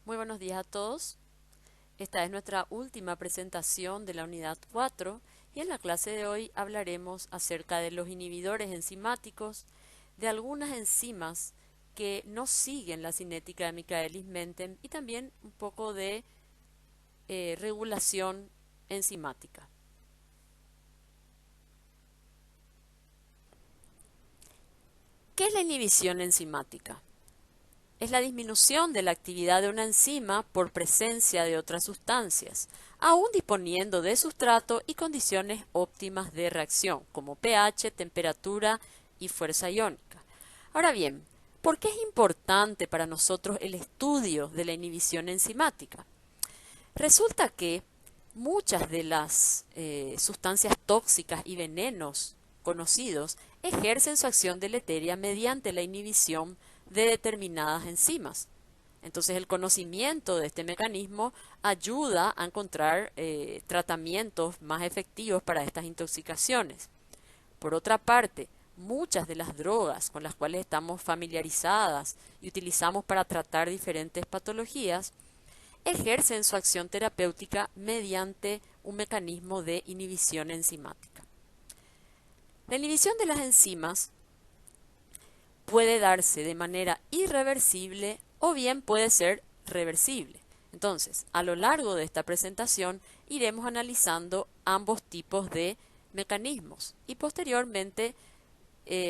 Muy buenos días a todos. Esta es nuestra última presentación de la unidad 4 y en la clase de hoy hablaremos acerca de los inhibidores enzimáticos, de algunas enzimas que no siguen la cinética de Michaelis-Menten y también un poco de regulación enzimática. ¿Qué es la inhibición enzimática? Es la disminución de la actividad de una enzima por presencia de otras sustancias, aún disponiendo de sustrato y condiciones óptimas de reacción, como pH, temperatura y fuerza iónica. Ahora bien, ¿por qué es importante para nosotros el estudio de la inhibición enzimática? Resulta que muchas de las sustancias tóxicas y venenos conocidos ejercen su acción deleteria mediante la inhibición de determinadas enzimas. Entonces el conocimiento de este mecanismo ayuda a encontrar tratamientos más efectivos para estas intoxicaciones. Por otra parte, muchas de las drogas con las cuales estamos familiarizadas y utilizamos para tratar diferentes patologías ejercen su acción terapéutica mediante un mecanismo de inhibición enzimática. La inhibición de las enzimas puede darse de manera irreversible o bien puede ser reversible. Entonces, a lo largo de esta presentación iremos analizando ambos tipos de mecanismos y posteriormente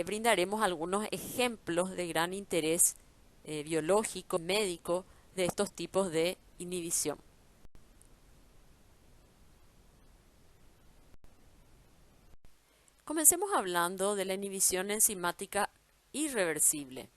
brindaremos algunos ejemplos de gran interés biológico, médico de estos tipos de inhibición. Comencemos hablando de la inhibición enzimática irreversible.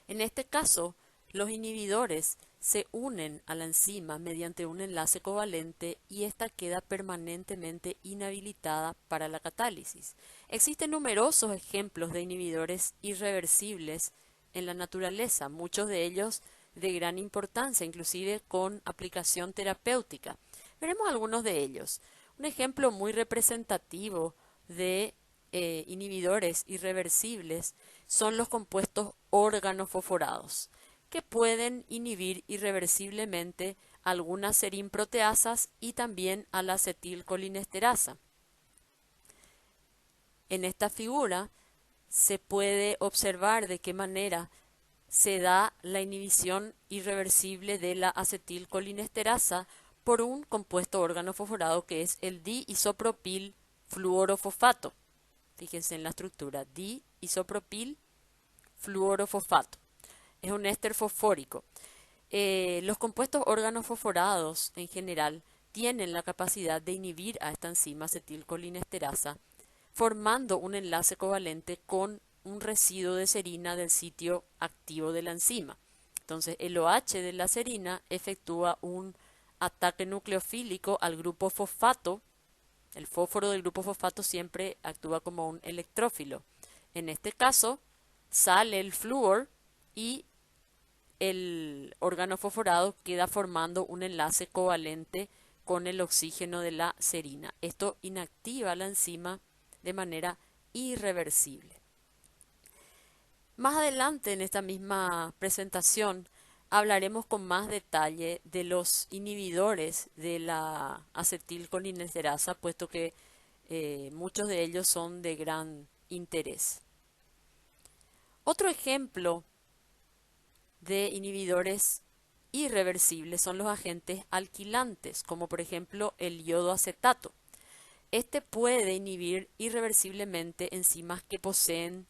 En este caso, los inhibidores se unen a la enzima mediante un enlace covalente y ésta queda permanentemente inhabilitada para la catálisis. Existen numerosos ejemplos de inhibidores irreversibles en la naturaleza, muchos de ellos de gran importancia, inclusive con aplicación terapéutica. Veremos algunos de ellos. Un ejemplo muy representativo de inhibidores irreversibles son los compuestos organofosforados, que pueden inhibir irreversiblemente algunas serinproteasas y también a la acetilcolinesterasa. En esta figura se puede observar de qué manera se da la inhibición irreversible de la acetilcolinesterasa por un compuesto organofosforado que es el diisopropil fluorofosfato. Fíjense en la estructura, diisopropil fluorofosfato. Es un éster fosfórico. Los compuestos organofosforados en general tienen la capacidad de inhibir a esta enzima acetilcolinesterasa, formando un enlace covalente con un residuo de serina del sitio activo de la enzima. Entonces, el OH de la serina efectúa un ataque nucleofílico al grupo fosfato. El fósforo del grupo fosfato siempre actúa como un electrófilo. En este caso, sale el flúor y el organofosforado queda formando un enlace covalente con el oxígeno de la serina. Esto inactiva la enzima de manera irreversible. Más adelante en esta misma presentación hablaremos con más detalle de los inhibidores de la acetilcolinesterasa, puesto que muchos de ellos son de gran interés. Otro ejemplo de inhibidores irreversibles son los agentes alquilantes, como por ejemplo el yodo acetato. Este puede inhibir irreversiblemente enzimas que poseen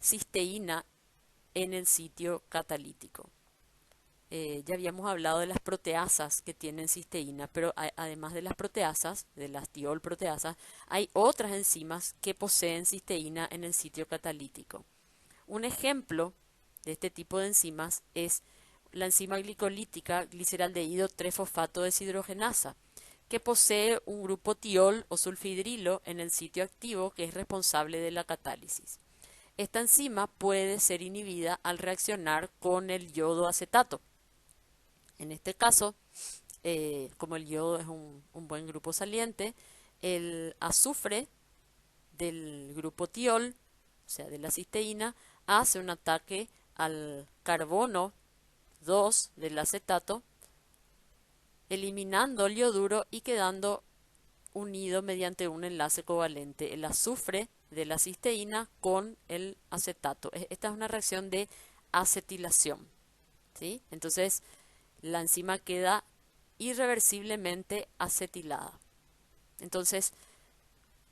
cisteína en el sitio catalítico. Ya habíamos hablado de las proteasas que tienen cisteína, pero además de las proteasas, de las tiolproteasas, hay otras enzimas que poseen cisteína en el sitio catalítico. Un ejemplo de este tipo de enzimas es la enzima glicolítica gliceraldehído 3-fosfato deshidrogenasa, que posee un grupo tiol o sulfidrilo en el sitio activo que es responsable de la catálisis. Esta enzima puede ser inhibida al reaccionar con el yodo acetato. En este caso, como el yodo es un buen grupo saliente, el azufre del grupo tiol, o sea, de la cisteína, hace un ataque al carbono 2 del acetato, eliminando el yoduro y quedando unido mediante un enlace covalente el azufre de la cisteína con el acetato. Esta es una reacción de acetilación, ¿sí? Entonces la enzima queda irreversiblemente acetilada. Entonces,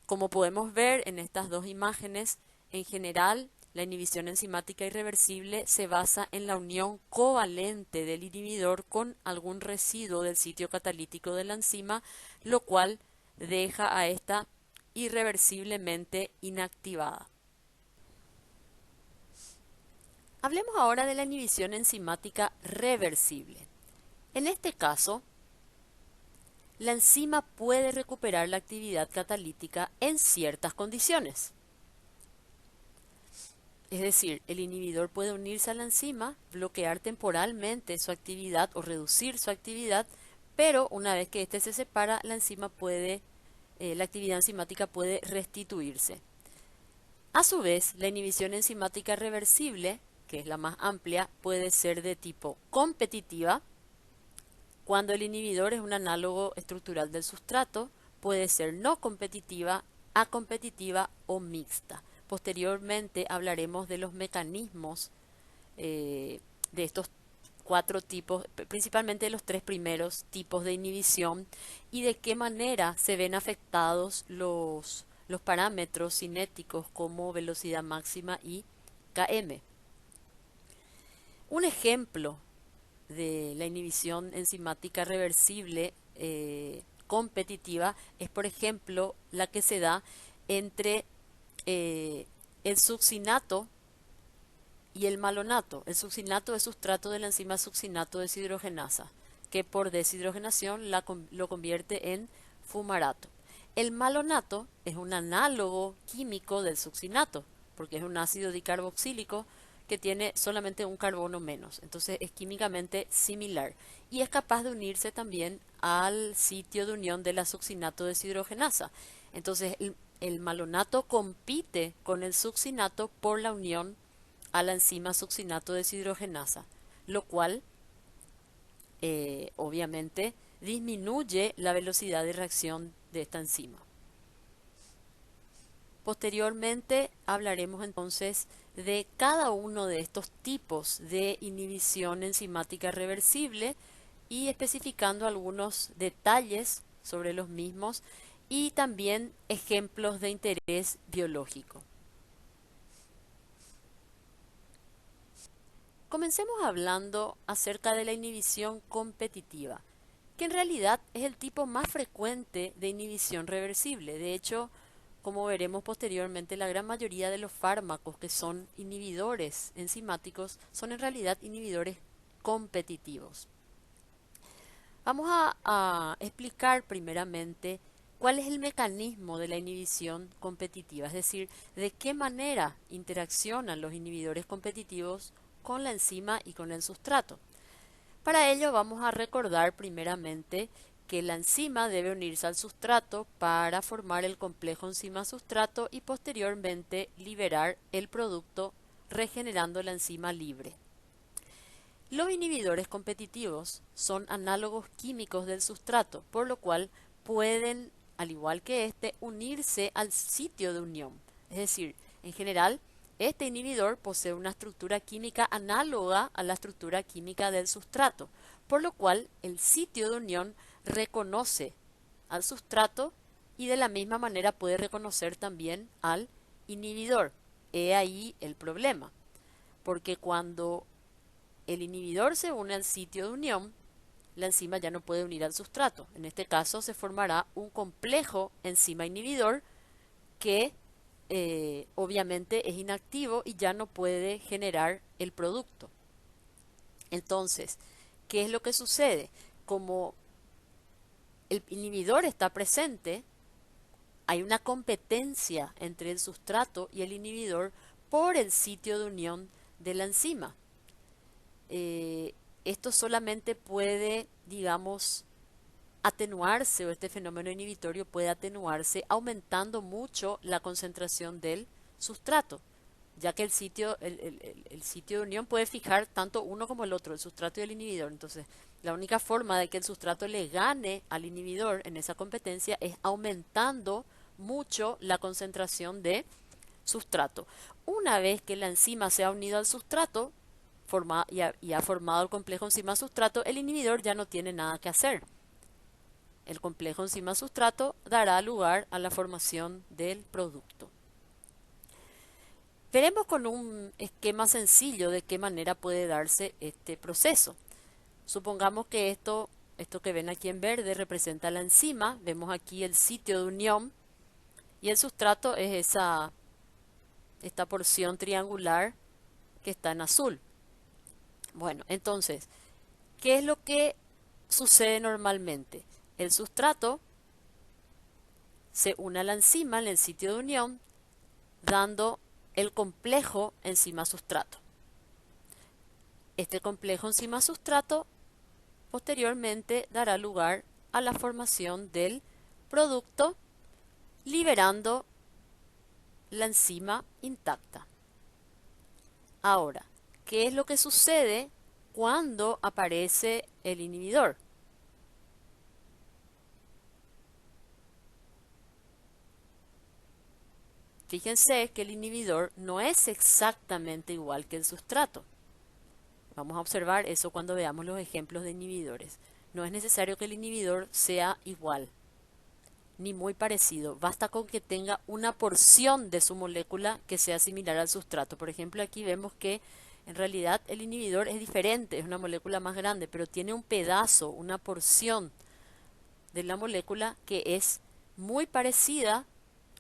como podemos ver en estas dos imágenes, en general la inhibición enzimática irreversible se basa en la unión covalente del inhibidor con algún residuo del sitio catalítico de la enzima, lo cual deja a esta irreversiblemente inactivada. Hablemos ahora de la inhibición enzimática reversible. En este caso, la enzima puede recuperar la actividad catalítica en ciertas condiciones. Es decir, el inhibidor puede unirse a la enzima, bloquear temporalmente su actividad o reducir su actividad, pero una vez que éste se separa, la actividad enzimática puede restituirse. A su vez, la inhibición enzimática reversible, que es la más amplia, puede ser de tipo competitiva, cuando el inhibidor es un análogo estructural del sustrato, puede ser no competitiva, acompetitiva o mixta. Posteriormente hablaremos de los mecanismos de estos 4 tipos, principalmente de los 3 primeros tipos de inhibición y de qué manera se ven afectados los parámetros cinéticos como velocidad máxima y Km. Un ejemplo de la inhibición enzimática reversible competitiva es, por ejemplo, la que se da entre el succinato y el malonato. El succinato es sustrato de la enzima succinato deshidrogenasa, que por deshidrogenación lo convierte en fumarato. El malonato es un análogo químico del succinato, porque es un ácido dicarboxílico que tiene solamente un carbono menos, entonces es químicamente similar y es capaz de unirse también al sitio de unión de la succinato deshidrogenasa. Entonces el malonato compite con el succinato por la unión a la enzima succinato deshidrogenasa, lo cual obviamente disminuye la velocidad de reacción de esta enzima. Posteriormente hablaremos entonces de cada uno de estos tipos de inhibición enzimática reversible y especificando algunos detalles sobre los mismos y también ejemplos de interés biológico. Comencemos hablando acerca de la inhibición competitiva, que en realidad es el tipo más frecuente de inhibición reversible. De hecho, como veremos posteriormente, la gran mayoría de los fármacos que son inhibidores enzimáticos son en realidad inhibidores competitivos. Vamos a explicar primeramente cuál es el mecanismo de la inhibición competitiva, es decir, de qué manera interaccionan los inhibidores competitivos con la enzima y con el sustrato. Para ello vamos a recordar primeramente que la enzima debe unirse al sustrato para formar el complejo enzima-sustrato y posteriormente liberar el producto regenerando la enzima libre. Los inhibidores competitivos son análogos químicos del sustrato, por lo cual pueden, al igual que este, unirse al sitio de unión. Es decir, en general, este inhibidor posee una estructura química análoga a la estructura química del sustrato, por lo cual el sitio de unión reconoce al sustrato y de la misma manera puede reconocer también al inhibidor. He ahí el problema, porque cuando el inhibidor se une al sitio de unión, la enzima ya no puede unir al sustrato. En este caso se formará un complejo enzima inhibidor que obviamente es inactivo y ya no puede generar el producto. Entonces, ¿qué es lo que sucede? Como el inhibidor está presente, hay una competencia entre el sustrato y el inhibidor por el sitio de unión de la enzima. Esto solamente puede, digamos, atenuarse, o este fenómeno inhibitorio puede atenuarse aumentando mucho la concentración del sustrato, ya que el sitio de unión puede fijar tanto uno como el otro, el sustrato y el inhibidor. Entonces, la única forma de que el sustrato le gane al inhibidor en esa competencia es aumentando mucho la concentración de sustrato. Una vez que la enzima se ha unido al sustrato y ha formado el complejo enzima-sustrato, el inhibidor ya no tiene nada que hacer. El complejo enzima-sustrato dará lugar a la formación del producto. Veremos con un esquema sencillo de qué manera puede darse este proceso. Supongamos que esto que ven aquí en verde representa la enzima. Vemos aquí el sitio de unión y el sustrato es esta porción triangular que está en azul. Bueno, entonces, ¿qué es lo que sucede normalmente? El sustrato se une a la enzima en el sitio de unión, dando el complejo enzima-sustrato. Este complejo enzima-sustrato posteriormente dará lugar a la formación del producto, liberando la enzima intacta. Ahora, ¿qué es lo que sucede cuando aparece el inhibidor? Fíjense que el inhibidor no es exactamente igual que el sustrato. Vamos a observar eso cuando veamos los ejemplos de inhibidores. No es necesario que el inhibidor sea igual, ni muy parecido. Basta con que tenga una porción de su molécula que sea similar al sustrato. Por ejemplo, aquí vemos que en realidad el inhibidor es diferente, es una molécula más grande, pero tiene un pedazo, una porción de la molécula que es muy parecida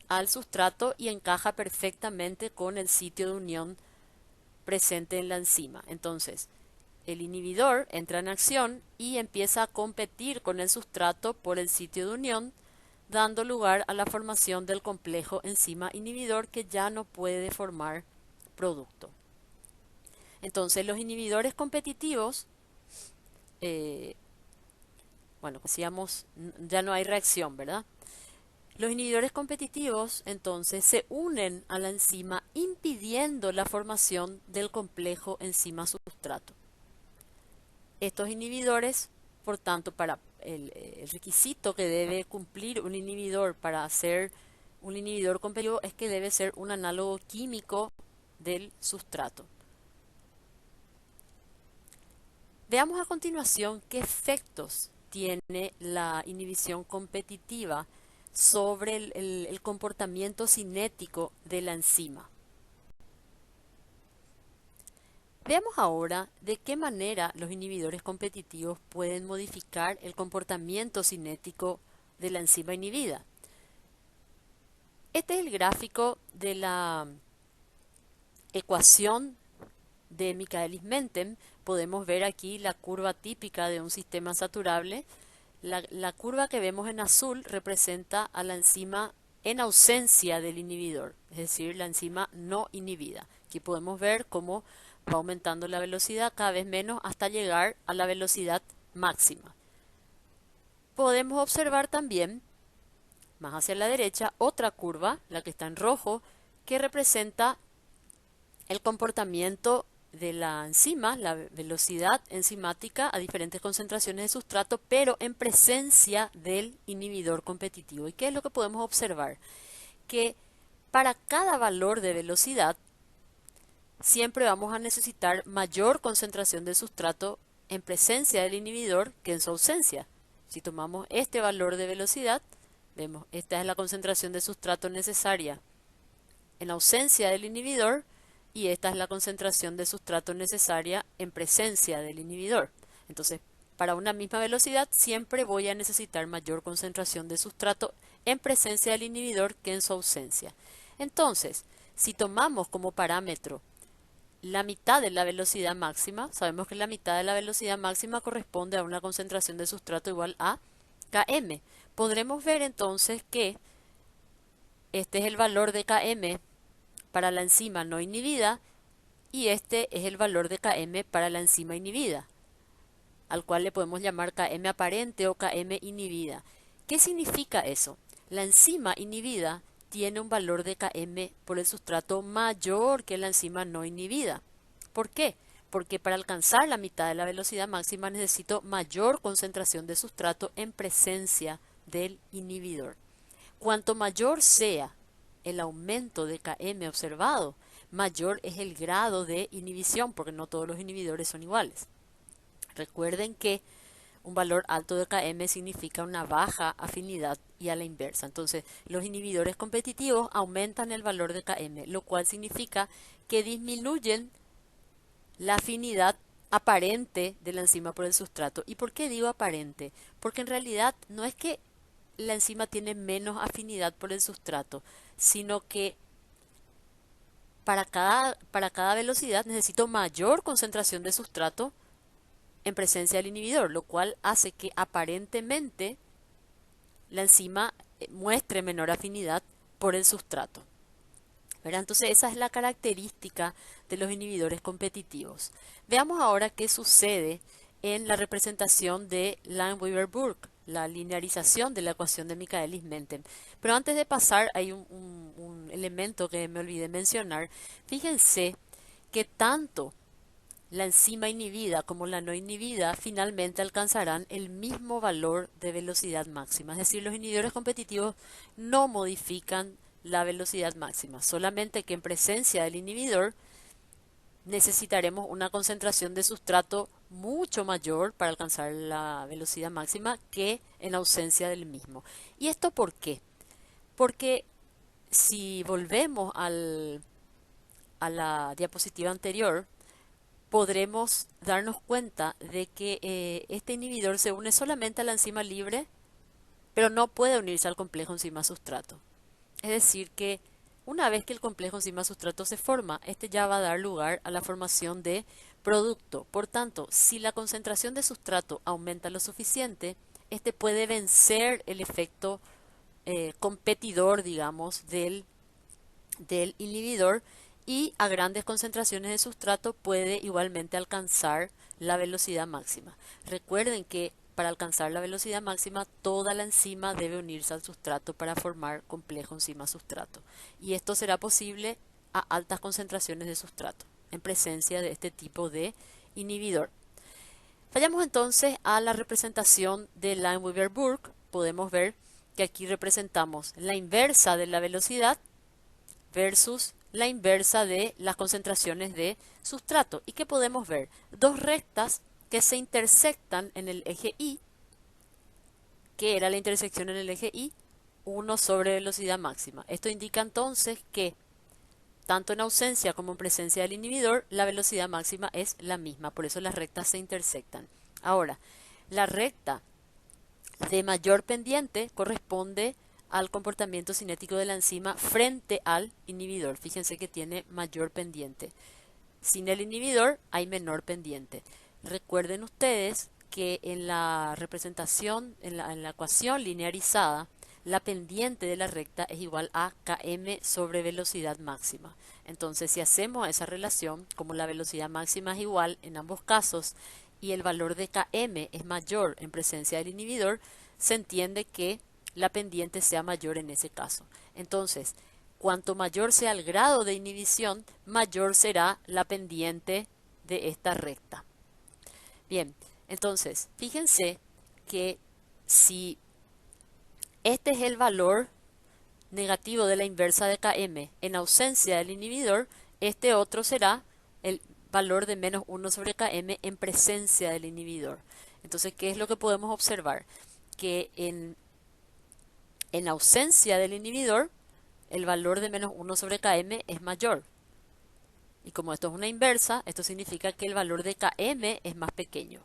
al sustrato y encaja perfectamente con el sitio de unión presente en la enzima. Entonces, el inhibidor entra en acción y empieza a competir con el sustrato por el sitio de unión, dando lugar a la formación del complejo enzima inhibidor que ya no puede formar producto. Entonces, los inhibidores competitivos, bueno, decíamos, ya no hay reacción, ¿verdad? Los inhibidores competitivos entonces se unen a la enzima impidiendo la formación del complejo enzima-sustrato. Estos inhibidores, por tanto, para el requisito que debe cumplir un inhibidor para ser un inhibidor competitivo es que debe ser un análogo químico del sustrato. Veamos a continuación qué efectos tiene la inhibición competitiva sobre el comportamiento cinético de la enzima. Veamos ahora de qué manera los inhibidores competitivos pueden modificar el comportamiento cinético de la enzima inhibida. Este es el gráfico de la ecuación de Michaelis-Menten. Podemos ver aquí la curva típica de un sistema saturable. La curva que vemos en azul representa a la enzima en ausencia del inhibidor, es decir, la enzima no inhibida. Aquí podemos ver cómo va aumentando la velocidad cada vez menos hasta llegar a la velocidad máxima. Podemos observar también, más hacia la derecha, otra curva, la que está en rojo, que representa el comportamiento de la enzima, la velocidad enzimática a diferentes concentraciones de sustrato, pero en presencia del inhibidor competitivo. ¿Y qué es lo que podemos observar? Que para cada valor de velocidad siempre vamos a necesitar mayor concentración de sustrato en presencia del inhibidor que en su ausencia. Si tomamos este valor de velocidad, vemos, esta es la concentración de sustrato necesaria en ausencia del inhibidor, y esta es la concentración de sustrato necesaria en presencia del inhibidor. Entonces, para una misma velocidad siempre voy a necesitar mayor concentración de sustrato en presencia del inhibidor que en su ausencia. Entonces, si tomamos como parámetro la mitad de la velocidad máxima, sabemos que la mitad de la velocidad máxima corresponde a una concentración de sustrato igual a Km. Podremos ver entonces que este es el valor de Km para la enzima no inhibida y este es el valor de Km para la enzima inhibida, al cual le podemos llamar Km aparente o Km inhibida. ¿Qué significa eso? La enzima inhibida tiene un valor de Km por el sustrato mayor que la enzima no inhibida. ¿Por qué? Porque para alcanzar la mitad de la velocidad máxima necesito mayor concentración de sustrato en presencia del inhibidor. Cuanto mayor sea el aumento de Km observado, mayor es el grado de inhibición, porque no todos los inhibidores son iguales. Recuerden que un valor alto de Km significa una baja afinidad y a la inversa. Entonces, los inhibidores competitivos aumentan el valor de Km, lo cual significa que disminuyen la afinidad aparente de la enzima por el sustrato. ¿Y por qué digo aparente? Porque en realidad no es que la enzima tiene menos afinidad por el sustrato, sino que para cada velocidad necesito mayor concentración de sustrato en presencia del inhibidor, lo cual hace que aparentemente la enzima muestre menor afinidad por el sustrato. ¿Verdad? Entonces esa es la característica de los inhibidores competitivos. Veamos ahora qué sucede en la representación de Lineweaver-Burke, la linearización de la ecuación de Michaelis-Menten. Pero antes de pasar hay un elemento que me olvidé mencionar. Fíjense que tanto la enzima inhibida como la no inhibida finalmente alcanzarán el mismo valor de velocidad máxima. Es decir, los inhibidores competitivos no modifican la velocidad máxima, solamente que en presencia del inhibidor necesitaremos una concentración de sustrato mucho mayor para alcanzar la velocidad máxima que en ausencia del mismo. ¿Y esto por qué? Porque si volvemos a la diapositiva anterior, podremos darnos cuenta de que este inhibidor se une solamente a la enzima libre, pero no puede unirse al complejo enzima-sustrato. Es decir, que una vez que el complejo enzima-sustrato se forma, este ya va a dar lugar a la formación de producto. Por tanto, si la concentración de sustrato aumenta lo suficiente, este puede vencer el efecto competidor, digamos, del inhibidor, y a grandes concentraciones de sustrato puede igualmente alcanzar la velocidad máxima. Recuerden que para alcanzar la velocidad máxima toda la enzima debe unirse al sustrato para formar complejo enzima-sustrato. Y esto será posible a altas concentraciones de sustrato en presencia de este tipo de inhibidor. Vayamos entonces a la representación de Lineweaver-Burke. Podemos ver que aquí representamos la inversa de la velocidad versus la inversa de las concentraciones de sustrato. ¿Y qué podemos ver? Dos rectas que se intersectan en el eje Y, que era la intersección en el eje Y, 1 sobre velocidad máxima. Esto indica entonces que tanto en ausencia como en presencia del inhibidor, la velocidad máxima es la misma, por eso las rectas se intersectan. Ahora, la recta de mayor pendiente corresponde al comportamiento cinético de la enzima frente al inhibidor. Fíjense que tiene mayor pendiente. Sin el inhibidor hay menor pendiente. Recuerden ustedes que en la representación, en la ecuación linearizada, la pendiente de la recta es igual a Km sobre velocidad máxima. Entonces, si hacemos esa relación, como la velocidad máxima es igual en ambos casos y el valor de Km es mayor en presencia del inhibidor, se entiende que la pendiente sea mayor en ese caso. Entonces, cuanto mayor sea el grado de inhibición, mayor será la pendiente de esta recta. Bien, entonces, fíjense que si este es el valor negativo de la inversa de Km en ausencia del inhibidor, este otro será el valor de menos 1 sobre Km en presencia del inhibidor. Entonces, ¿qué es lo que podemos observar? Que en ausencia del inhibidor, el valor de menos 1 sobre Km es mayor. Y como esto es una inversa, esto significa que el valor de Km es más pequeño.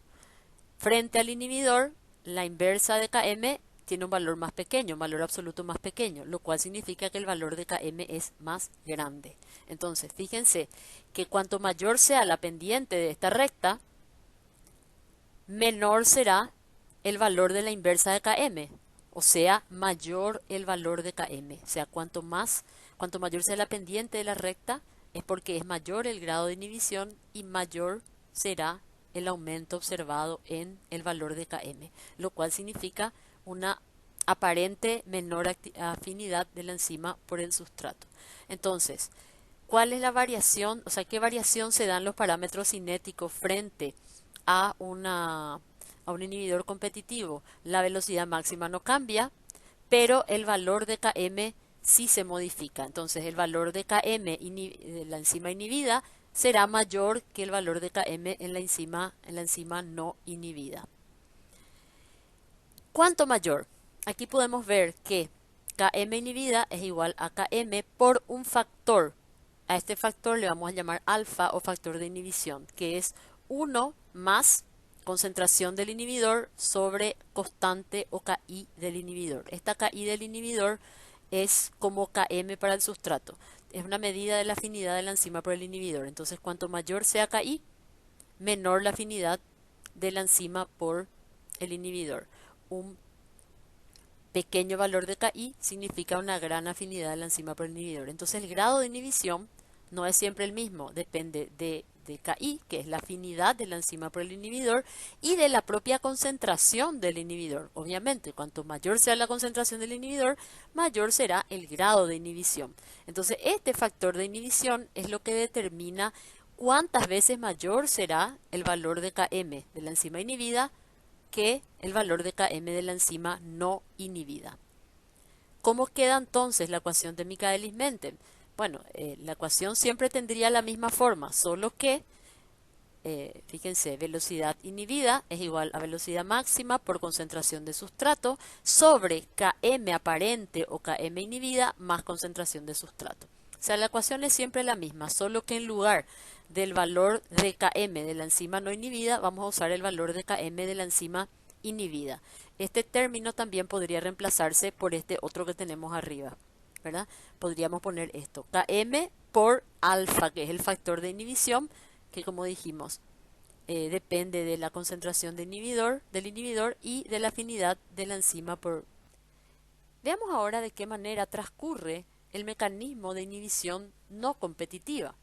Frente al inhibidor, la inversa de Km tiene un valor más pequeño, un valor absoluto más pequeño, lo cual significa que el valor de Km es más grande. Entonces, fíjense que cuanto mayor sea la pendiente de esta recta, menor será el valor de la inversa de Km, o sea, mayor el valor de Km. O sea, cuanto mayor sea la pendiente de la recta, es porque es mayor el grado de inhibición y mayor será el aumento observado en el valor de Km, lo cual significa una aparente menor afinidad de la enzima por el sustrato. Entonces, ¿cuál es la variación? O sea, ¿qué variación se dan los parámetros cinéticos frente a un inhibidor competitivo? La velocidad máxima no cambia, pero el valor de Km sí se modifica. Entonces, el valor de Km de la enzima inhibida será mayor que el valor de Km en la enzima no inhibida. ¿Cuánto mayor? Aquí podemos ver que Km inhibida es igual a Km por un factor. A este factor le vamos a llamar alfa o factor de inhibición, que es 1 más concentración del inhibidor sobre constante o Ki del inhibidor. Esta Ki del inhibidor es como Km para el sustrato. Es una medida de la afinidad de la enzima por el inhibidor. Entonces, cuanto mayor sea Ki, menor la afinidad de la enzima por el inhibidor. Un pequeño valor de Ki significa una gran afinidad de la enzima por el inhibidor. Entonces el grado de inhibición no es siempre el mismo, depende de Ki, que es la afinidad de la enzima por el inhibidor, y de la propia concentración del inhibidor. Obviamente, cuanto mayor sea la concentración del inhibidor, mayor será el grado de inhibición. Entonces este factor de inhibición es lo que determina cuántas veces mayor será el valor de Km de la enzima inhibida que el valor de Km de la enzima no inhibida. ¿Cómo queda entonces la ecuación de Michaelis-Menten? Bueno, la ecuación siempre tendría la misma forma, solo que, fíjense, velocidad inhibida es igual a velocidad máxima por concentración de sustrato sobre Km aparente o Km inhibida más concentración de sustrato. O sea, la ecuación es siempre la misma, solo que en lugar del valor de Km de la enzima no inhibida, vamos a usar el valor de Km de la enzima inhibida. Este término también podría reemplazarse por este otro que tenemos arriba, ¿verdad? Podríamos poner esto, Km por alfa, que es el factor de inhibición, que como dijimos, depende de la concentración del inhibidor y de la afinidad de la enzima por... Veamos ahora de qué manera transcurre el mecanismo de inhibición no competitiva.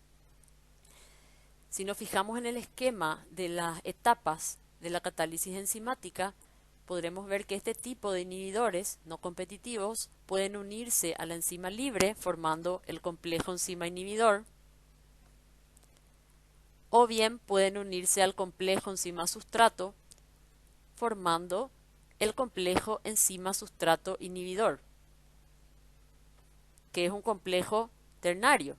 Si nos fijamos en el esquema de las etapas de la catálisis enzimática, podremos ver que este tipo de inhibidores no competitivos pueden unirse a la enzima libre formando el complejo enzima inhibidor, o bien pueden unirse al complejo enzima sustrato formando el complejo enzima sustrato inhibidor, que es un complejo ternario.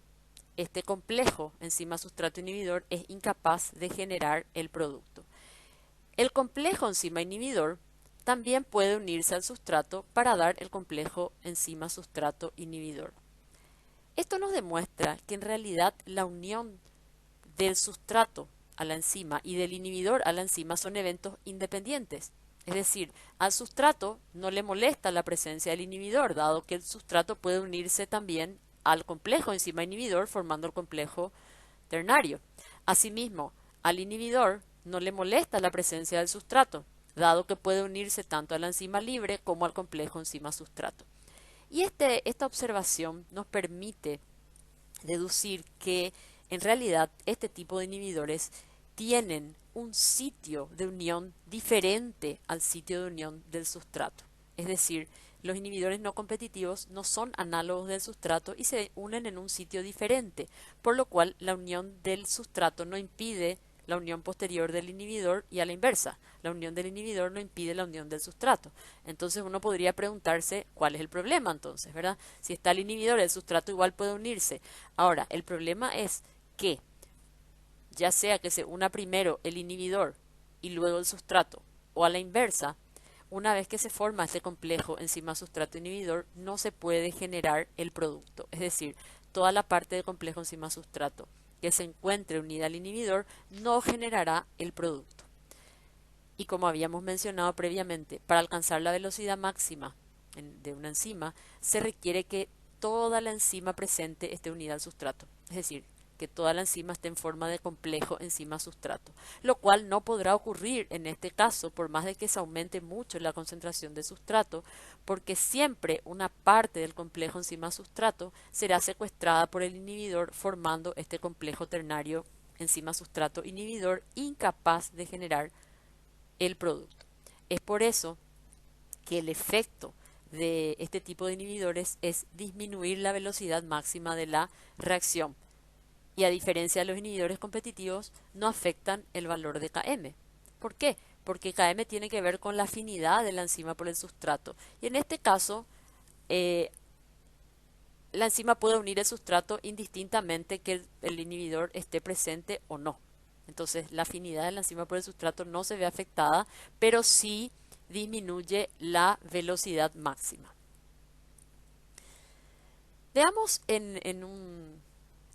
Este complejo enzima sustrato inhibidor es incapaz de generar el producto. El complejo enzima inhibidor también puede unirse al sustrato para dar el complejo enzima sustrato inhibidor. Esto nos demuestra que en realidad la unión del sustrato a la enzima y del inhibidor a la enzima son eventos independientes. Es decir, al sustrato no le molesta la presencia del inhibidor, dado que el sustrato puede unirse también al complejo enzima inhibidor formando el complejo ternario. Asimismo, al inhibidor no le molesta la presencia del sustrato, dado que puede unirse tanto a la enzima libre como al complejo enzima sustrato. Y esta observación nos permite deducir que en realidad este tipo de inhibidores tienen un sitio de unión diferente al sitio de unión del sustrato. Es decir, los inhibidores no competitivos no son análogos del sustrato y se unen en un sitio diferente, por lo cual la unión del sustrato no impide la unión posterior del inhibidor y a la inversa. La unión del inhibidor no impide la unión del sustrato. Entonces uno podría preguntarse cuál es el problema entonces, ¿verdad? Si está el inhibidor, el sustrato igual puede unirse. Ahora, el problema es que ya sea que se una primero el inhibidor y luego el sustrato, o a la inversa, una vez que se forma este complejo enzima sustrato inhibidor, no se puede generar el producto. Es decir, toda la parte del complejo enzima sustrato que se encuentre unida al inhibidor no generará el producto. Y como habíamos mencionado previamente, para alcanzar la velocidad máxima de una enzima, se requiere que toda la enzima presente esté unida al sustrato. Es decir, que toda la enzima esté en forma de complejo enzima sustrato, lo cual no podrá ocurrir en este caso por más de que se aumente mucho la concentración de sustrato, porque siempre una parte del complejo enzima sustrato será secuestrada por el inhibidor formando este complejo ternario enzima sustrato inhibidor incapaz de generar el producto. Es por eso que el efecto de este tipo de inhibidores es disminuir la velocidad máxima de la reacción. Y a diferencia de los inhibidores competitivos, no afectan el valor de Km. ¿Por qué? Porque Km tiene que ver con la afinidad de la enzima por el sustrato. Y en este caso, la enzima puede unir el sustrato indistintamente que el inhibidor esté presente o no. Entonces, la afinidad de la enzima por el sustrato no se ve afectada, pero sí disminuye la velocidad máxima. Veamos en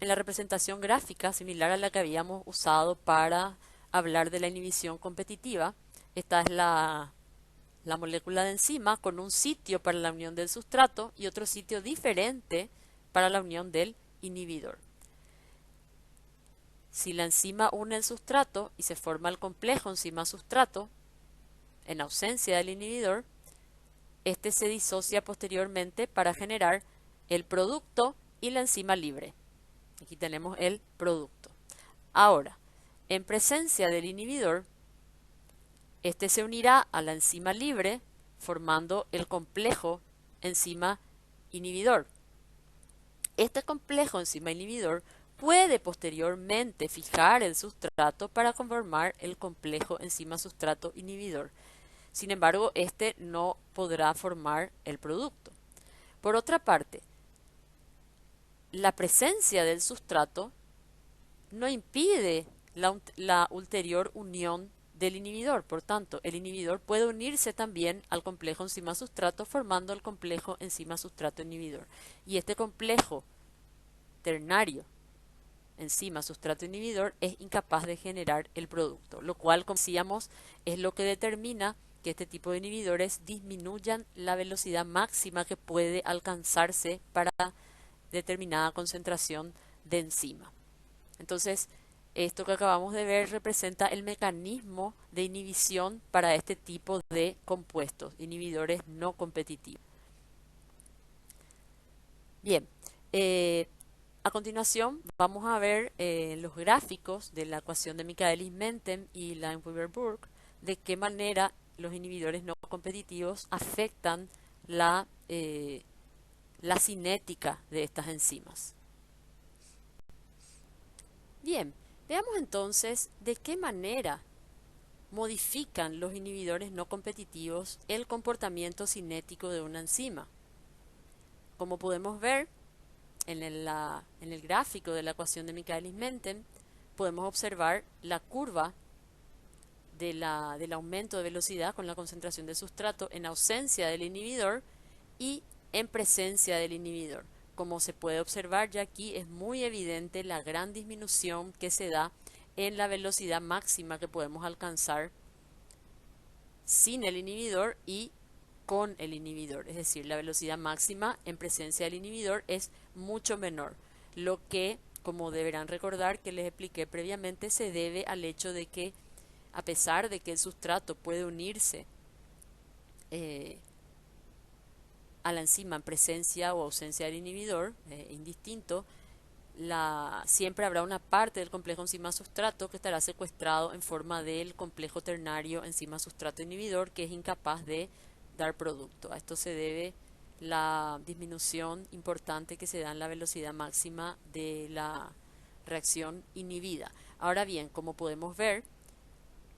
la representación gráfica similar a la que habíamos usado para hablar de la inhibición competitiva. Esta es la molécula de enzima con un sitio para la unión del sustrato y otro sitio diferente para la unión del inhibidor. Si la enzima une el sustrato y se forma el complejo enzima-sustrato, en ausencia del inhibidor, este se disocia posteriormente para generar el producto y la enzima libre. Aquí tenemos el producto. Ahora, en presencia del inhibidor, este se unirá a la enzima libre formando el complejo enzima-inhibidor. Este complejo enzima inhibidor puede posteriormente fijar el sustrato para conformar el complejo enzima-sustrato inhibidor. Sin embargo, este no podrá formar el producto. Por otra parte, la presencia del sustrato no impide la ulterior unión del inhibidor. Por tanto, el inhibidor puede unirse también al complejo enzima-sustrato formando el complejo enzima-sustrato inhibidor. Y este complejo ternario enzima-sustrato inhibidor es incapaz de generar el producto, lo cual, como decíamos, es lo que determina que este tipo de inhibidores disminuyan la velocidad máxima que puede alcanzarse para determinada concentración de enzima. Entonces, esto que acabamos de ver representa el mecanismo de inhibición para este tipo de compuestos, inhibidores no competitivos. Bien, a continuación vamos a ver los gráficos de la ecuación de Michaelis-Menten y Lime-Weaver-Burke, de qué manera los inhibidores no competitivos afectan la cinética de estas enzimas. Bien, veamos entonces de qué manera modifican los inhibidores no competitivos el comportamiento cinético de una enzima. Como podemos ver en el gráfico de la ecuación de Michaelis-Menten, podemos observar la curva del aumento de velocidad con la concentración de sustrato en ausencia del inhibidor y en presencia del inhibidor. Como se puede observar ya aquí es muy evidente la gran disminución que se da en la velocidad máxima que podemos alcanzar sin el inhibidor y con el inhibidor. Es decir, la velocidad máxima en presencia del inhibidor es mucho menor. Lo que, como deberán recordar que les expliqué previamente, se debe al hecho de que a pesar de que el sustrato puede unirse a la enzima en presencia o ausencia del inhibidor, indistinto, siempre habrá una parte del complejo enzima-sustrato que estará secuestrado en forma del complejo ternario enzima-sustrato inhibidor que es incapaz de dar producto. A esto se debe la disminución importante que se da en la velocidad máxima de la reacción inhibida. Ahora bien, como podemos ver,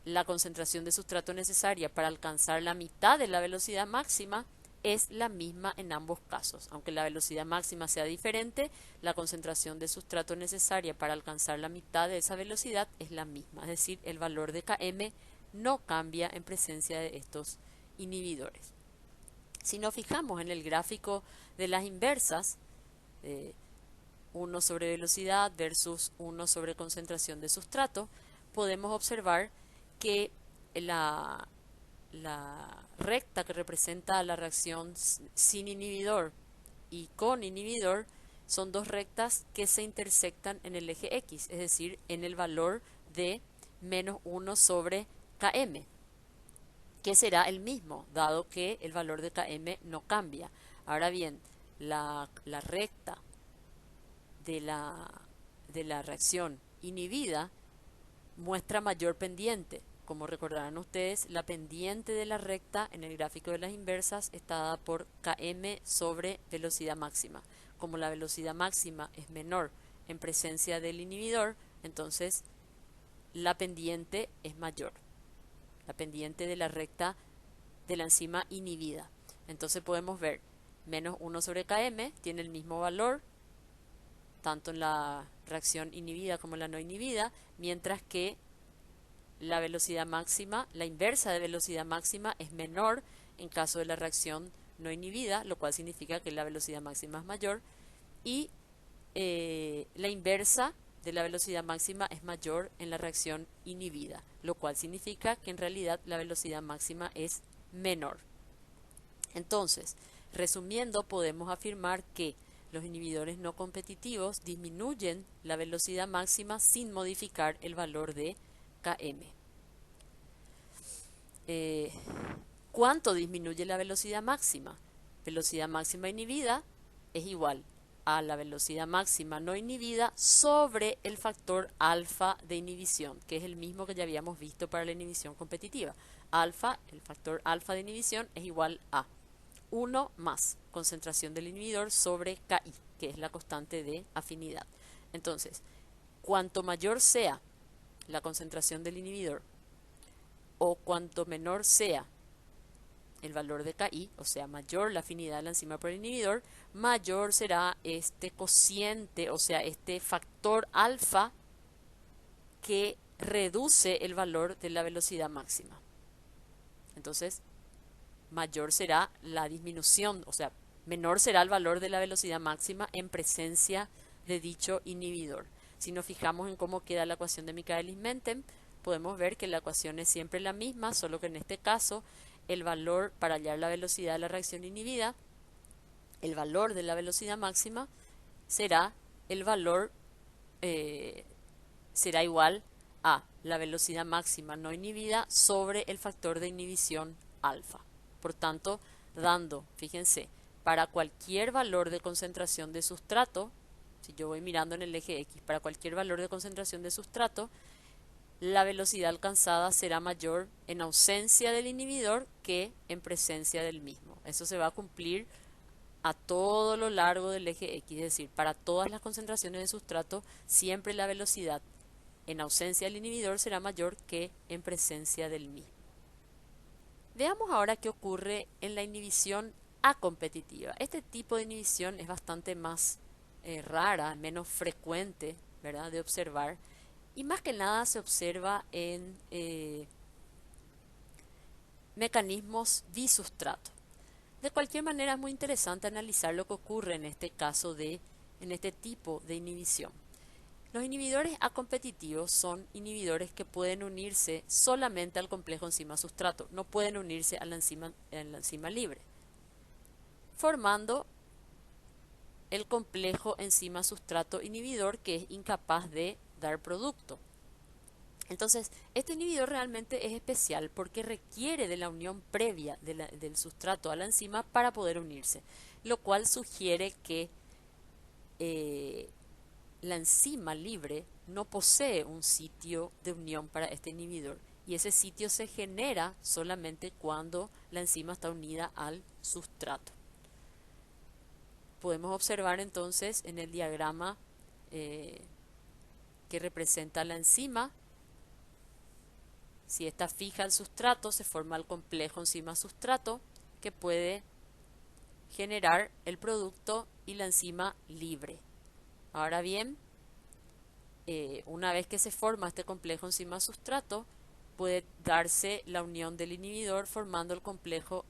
la concentración de sustrato necesaria para alcanzar la mitad de la velocidad máxima es la misma en ambos casos. Aunque la velocidad máxima sea diferente, la concentración de sustrato necesaria para alcanzar la mitad de esa velocidad es la misma. Es decir, el valor de Km no cambia en presencia de estos inhibidores. Si nos fijamos en el gráfico de las inversas, 1 sobre velocidad versus 1 sobre concentración de sustrato, podemos observar que la recta que representa la reacción sin inhibidor y con inhibidor son dos rectas que se intersectan en el eje X, es decir, en el valor de menos 1 sobre Km, que será el mismo, dado que el valor de Km no cambia. Ahora bien, la recta de la reacción inhibida muestra mayor pendiente, como recordarán ustedes, la pendiente de la recta en el gráfico de las inversas está dada por km sobre velocidad máxima. Como la velocidad máxima es menor en presencia del inhibidor, entonces la pendiente es mayor. La pendiente de la recta de la enzima inhibida. Entonces podemos ver menos 1 sobre km tiene el mismo valor tanto en la reacción inhibida como en la no inhibida, mientras que la velocidad máxima, la inversa de velocidad máxima es menor en caso de la reacción no inhibida, lo cual significa que la velocidad máxima es mayor, y la inversa de la velocidad máxima es mayor en la reacción inhibida, lo cual significa que en realidad la velocidad máxima es menor. Entonces, resumiendo, podemos afirmar que los inhibidores no competitivos disminuyen la velocidad máxima sin modificar el valor de km. ¿Cuánto disminuye la velocidad máxima? Velocidad máxima inhibida es igual a la velocidad máxima no inhibida sobre el factor alfa de inhibición, que es el mismo que ya habíamos visto para la inhibición competitiva. Alfa, el factor alfa de inhibición es igual a 1 más concentración del inhibidor sobre Ki, que es la constante de afinidad. Entonces, cuanto mayor sea la concentración del inhibidor o cuanto menor sea el valor de Ki, o sea, mayor la afinidad de la enzima por el inhibidor, mayor será este cociente, o sea, este factor alfa que reduce el valor de la velocidad máxima. Entonces, mayor será la disminución, o sea, menor será el valor de la velocidad máxima en presencia de dicho inhibidor. Si nos fijamos en cómo queda la ecuación de Michaelis-Menten, podemos ver que la ecuación es siempre la misma, solo que en este caso el valor para hallar la velocidad de la reacción inhibida, el valor de la velocidad máxima será el valor, será igual a la velocidad máxima no inhibida sobre el factor de inhibición alfa. Por tanto, dando, fíjense, para cualquier valor de concentración de sustrato, si yo voy mirando en el eje X, para cualquier valor de concentración de sustrato, la velocidad alcanzada será mayor en ausencia del inhibidor que en presencia del mismo. Eso se va a cumplir a todo lo largo del eje X, es decir, para todas las concentraciones de sustrato, siempre la velocidad en ausencia del inhibidor será mayor que en presencia del mismo. Veamos ahora qué ocurre en la inhibición acompetitiva. Este tipo de inhibición es bastante más rara, menos frecuente, ¿verdad?, de observar, y más que nada se observa en mecanismos bisustrato. De cualquier manera es muy interesante analizar lo que ocurre en este caso en este tipo de inhibición. Los inhibidores acompetitivos son inhibidores que pueden unirse solamente al complejo enzima-sustrato, no pueden unirse a la enzima libre, formando el complejo enzima-sustrato inhibidor que es incapaz de dar producto. Entonces, este inhibidor realmente es especial porque requiere de la unión previa del sustrato a la enzima para poder unirse, lo cual sugiere que la enzima libre no posee un sitio de unión para este inhibidor y ese sitio se genera solamente cuando la enzima está unida al sustrato. Podemos observar entonces en el diagrama que representa la enzima, si está fija al sustrato se forma el complejo enzima-sustrato que puede generar el producto y la enzima libre. Ahora bien, una vez que se forma este complejo enzima-sustrato, puede darse la unión del inhibidor formando el complejo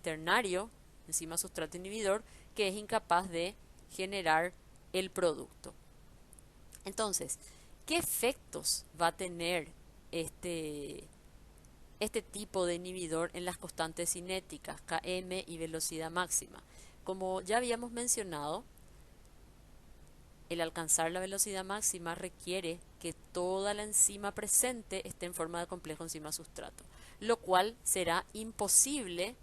ternario, enzima-sustrato-inhibidor, que es incapaz de generar el producto. Entonces, ¿qué efectos va a tener este tipo de inhibidor en las constantes cinéticas, Km y velocidad máxima? Como ya habíamos mencionado, el alcanzar la velocidad máxima requiere que toda la enzima presente esté en forma de complejo enzima-sustrato, lo cual será imposible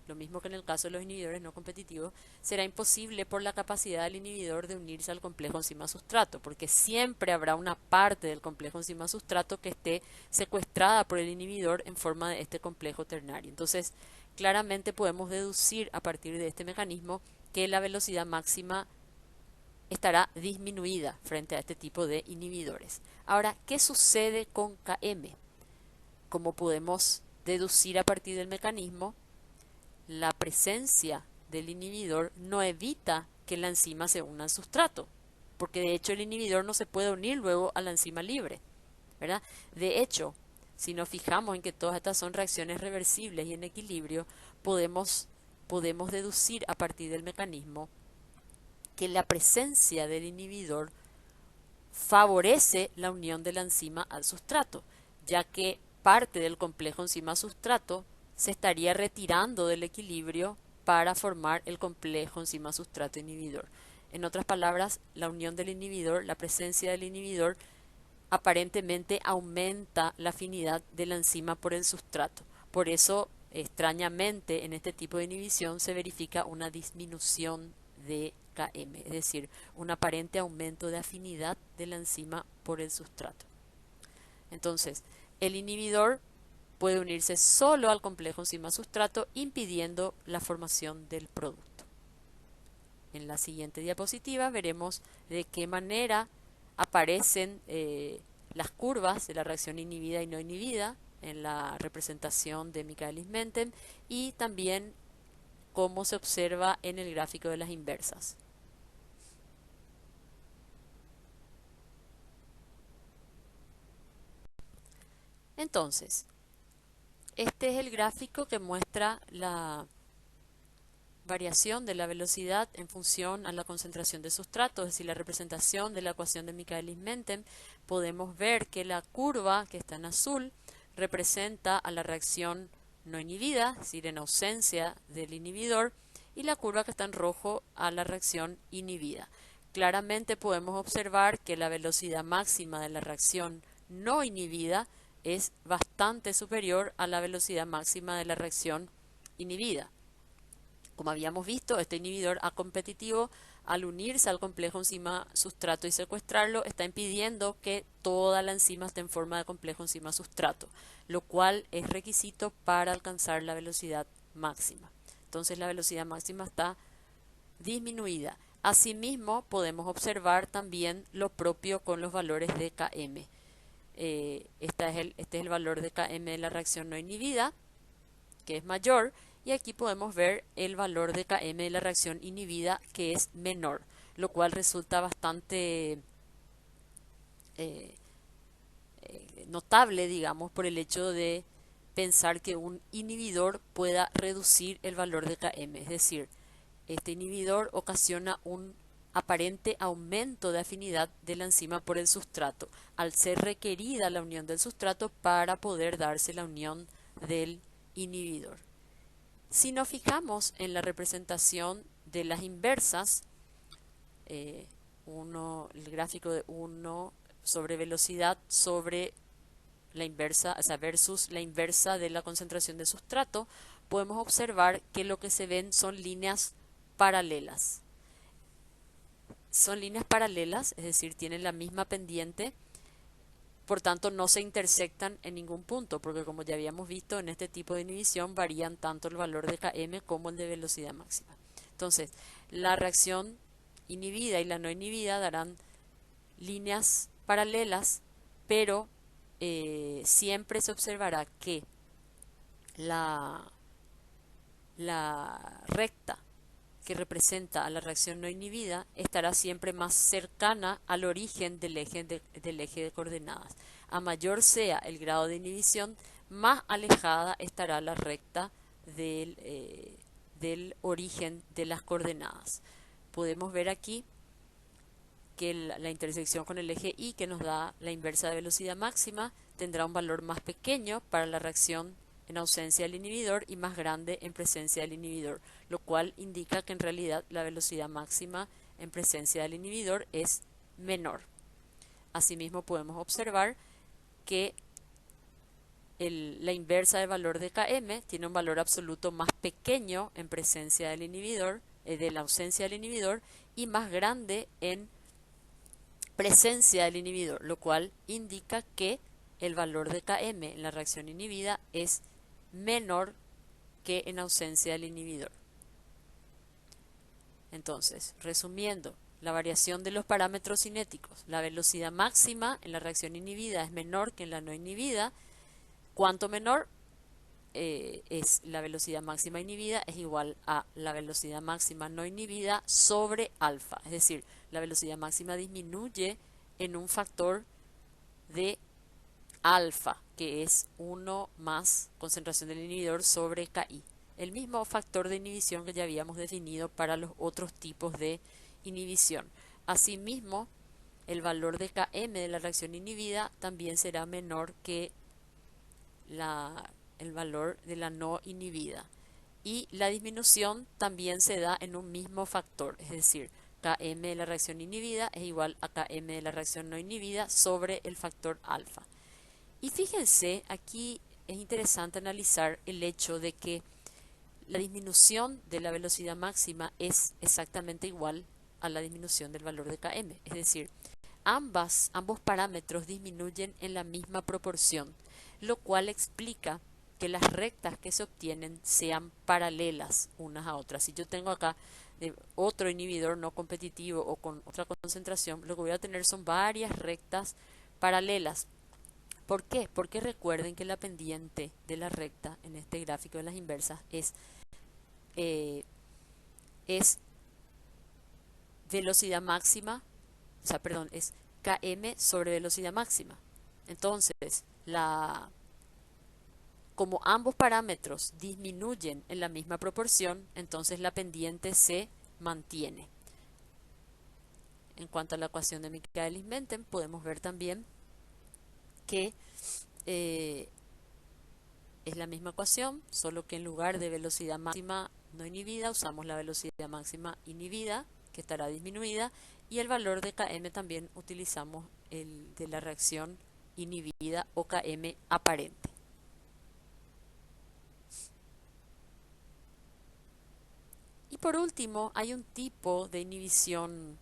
lo mismo que en el caso de los inhibidores no competitivos, será imposible por la capacidad del inhibidor de unirse al complejo enzima-sustrato, porque siempre habrá una parte del complejo enzima-sustrato que esté secuestrada por el inhibidor en forma de este complejo ternario. Entonces, claramente podemos deducir a partir de este mecanismo que la velocidad máxima estará disminuida frente a este tipo de inhibidores. Ahora, ¿qué sucede con Km? Como podemos deducir a partir del mecanismo, la presencia del inhibidor no evita que la enzima se una al sustrato, porque de hecho el inhibidor no se puede unir luego a la enzima libre, ¿verdad? De hecho, si nos fijamos en que todas estas son reacciones reversibles y en equilibrio, podemos deducir a partir del mecanismo que la presencia del inhibidor favorece la unión de la enzima al sustrato, ya que parte del complejo enzima-sustrato se estaría retirando del equilibrio para formar el complejo enzima-sustrato inhibidor. En otras palabras, la unión del inhibidor, la presencia del inhibidor, aparentemente aumenta la afinidad de la enzima por el sustrato. Por eso, extrañamente, en este tipo de inhibición se verifica una disminución de Km, es decir, un aparente aumento de afinidad de la enzima por el sustrato. Entonces, el inhibidor puede unirse solo al complejo enzima-sustrato, impidiendo la formación del producto. En la siguiente diapositiva veremos de qué manera aparecen las curvas de la reacción inhibida y no inhibida en la representación de Michaelis-Menten y también cómo se observa en el gráfico de las inversas. Entonces, este es el gráfico que muestra la variación de la velocidad en función a la concentración de sustrato, es decir, la representación de la ecuación de Michaelis-Menten. Podemos ver que la curva que está en azul representa a la reacción no inhibida, es decir, en ausencia del inhibidor, y la curva que está en rojo a la reacción inhibida. Claramente podemos observar que la velocidad máxima de la reacción no inhibida es bastante superior a la velocidad máxima de la reacción inhibida. Como habíamos visto, este inhibidor A competitivo, al unirse al complejo enzima-sustrato y secuestrarlo, está impidiendo que toda la enzima esté en forma de complejo enzima-sustrato, lo cual es requisito para alcanzar la velocidad máxima. Entonces la velocidad máxima está disminuida. Asimismo, podemos observar también lo propio con los valores de Km. Este es el valor de Km de la reacción no inhibida, que es mayor, y aquí podemos ver el valor de Km de la reacción inhibida, que es menor, lo cual resulta bastante notable, digamos, por el hecho de pensar que un inhibidor pueda reducir el valor de Km, es decir, este inhibidor ocasiona un aparente aumento de afinidad de la enzima por el sustrato, al ser requerida la unión del sustrato para poder darse la unión del inhibidor. Si nos fijamos en la representación de las inversas, el gráfico de 1 sobre velocidad sobre la inversa, o sea, versus la inversa de la concentración de sustrato, podemos observar que lo que se ven son líneas paralelas. Son líneas paralelas, es decir, tienen la misma pendiente, por tanto no se intersectan en ningún punto, porque como ya habíamos visto en este tipo de inhibición varían tanto el valor de Km como el de velocidad máxima. Entonces, la reacción inhibida y la no inhibida darán líneas paralelas, pero siempre se observará que la recta que representa a la reacción no inhibida estará siempre más cercana al origen del eje de coordenadas. A mayor sea el grado de inhibición, más alejada estará la recta del origen de las coordenadas. Podemos ver aquí que la intersección con el eje Y, que nos da la inversa de velocidad máxima, tendrá un valor más pequeño para la reacción en ausencia del inhibidor y más grande en presencia del inhibidor, lo cual indica que en realidad la velocidad máxima en presencia del inhibidor es menor. Asimismo podemos observar que la inversa del valor de Km tiene un valor absoluto más pequeño en presencia del inhibidor, de la ausencia del inhibidor, y más grande en presencia del inhibidor, lo cual indica que el valor de Km en la reacción inhibida es menor que en ausencia del inhibidor. Entonces, resumiendo, la variación de los parámetros cinéticos, la velocidad máxima en la reacción inhibida es menor que en la no inhibida. Cuanto menor es la velocidad máxima inhibida, es igual a la velocidad máxima no inhibida sobre alfa. Es decir, la velocidad máxima disminuye en un factor de alfa, que es 1 más concentración del inhibidor sobre Ki. El mismo factor de inhibición que ya habíamos definido para los otros tipos de inhibición. Asimismo, el valor de Km de la reacción inhibida también será menor que el valor de la no inhibida. Y la disminución también se da en un mismo factor, es decir, Km de la reacción inhibida es igual a Km de la reacción no inhibida sobre el factor alfa. Y fíjense, aquí es interesante analizar el hecho de que la disminución de la velocidad máxima es exactamente igual a la disminución del valor de Km. Es decir, ambos parámetros disminuyen en la misma proporción, lo cual explica que las rectas que se obtienen sean paralelas unas a otras. Si yo tengo acá otro inhibidor no competitivo o con otra concentración, lo que voy a tener son varias rectas paralelas. ¿Por qué? Porque recuerden que la pendiente de la recta en este gráfico de las inversas es velocidad máxima, es Km sobre velocidad máxima. Entonces, como ambos parámetros disminuyen en la misma proporción, entonces la pendiente se mantiene. En cuanto a la ecuación de Michaelis-Menten, podemos ver también que es la misma ecuación, solo que en lugar de velocidad máxima no inhibida, usamos la velocidad máxima inhibida, que estará disminuida, y el valor de Km también utilizamos el de la reacción inhibida o Km aparente. Y por último, hay un tipo de inhibición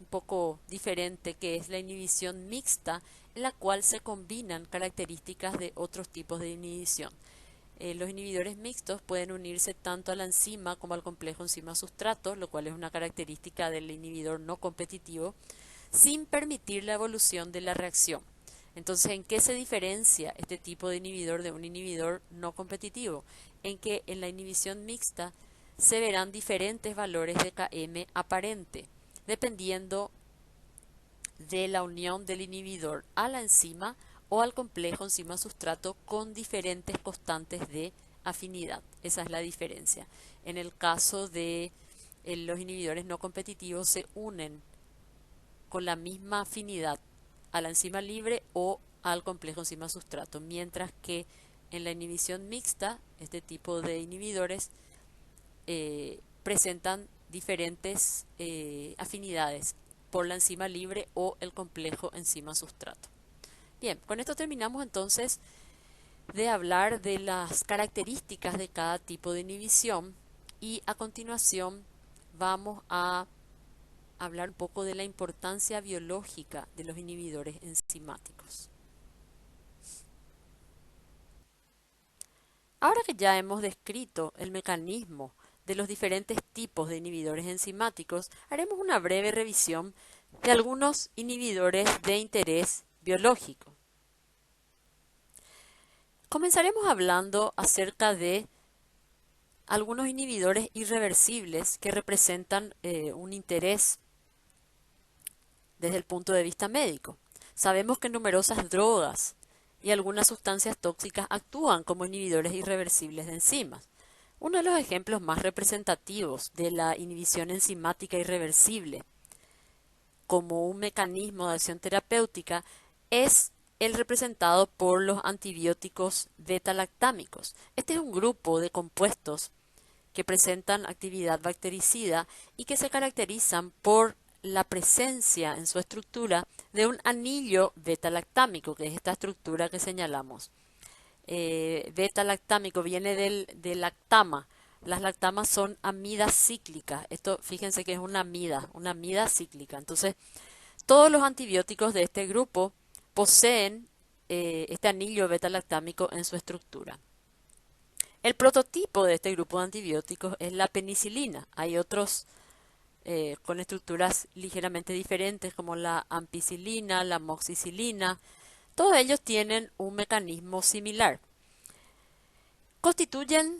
un poco diferente, que es la inhibición mixta, en la cual se combinan características de otros tipos de inhibición. Los inhibidores mixtos pueden unirse tanto a la enzima como al complejo enzima-sustrato, lo cual es una característica del inhibidor no competitivo, sin permitir la evolución de la reacción. Entonces, ¿en qué se diferencia este tipo de inhibidor de un inhibidor no competitivo? En que en la inhibición mixta se verán diferentes valores de Km aparente, dependiendo de la unión del inhibidor a la enzima o al complejo enzima-sustrato con diferentes constantes de afinidad. Esa es la diferencia. En el caso de los inhibidores no competitivos se unen con la misma afinidad a la enzima libre o al complejo enzima-sustrato, mientras que en la inhibición mixta, este tipo de inhibidores presentan diferentes afinidades por la enzima libre o el complejo enzima-sustrato. Bien, con esto terminamos entonces de hablar de las características de cada tipo de inhibición y a continuación vamos a hablar un poco de la importancia biológica de los inhibidores enzimáticos. Ahora que ya hemos descrito el mecanismo de los diferentes tipos de inhibidores enzimáticos, haremos una breve revisión de algunos inhibidores de interés biológico. Comenzaremos hablando acerca de algunos inhibidores irreversibles que representan un interés desde el punto de vista médico. Sabemos que numerosas drogas y algunas sustancias tóxicas actúan como inhibidores irreversibles de enzimas. Uno de los ejemplos más representativos de la inhibición enzimática irreversible como un mecanismo de acción terapéutica es el representado por los antibióticos beta-lactámicos. Este es un grupo de compuestos que presentan actividad bactericida y que se caracterizan por la presencia en su estructura de un anillo beta-lactámico, que es esta estructura que señalamos. beta-lactámico viene del lactama. Las lactamas son amidas cíclicas. Esto, fíjense que es una amida cíclica. Entonces, todos los antibióticos de este grupo poseen este anillo beta-lactámico en su estructura. El prototipo de este grupo de antibióticos es la penicilina. Hay otros con estructuras ligeramente diferentes como la ampicilina, la moxicilina. Todos ellos tienen un mecanismo similar. Constituyen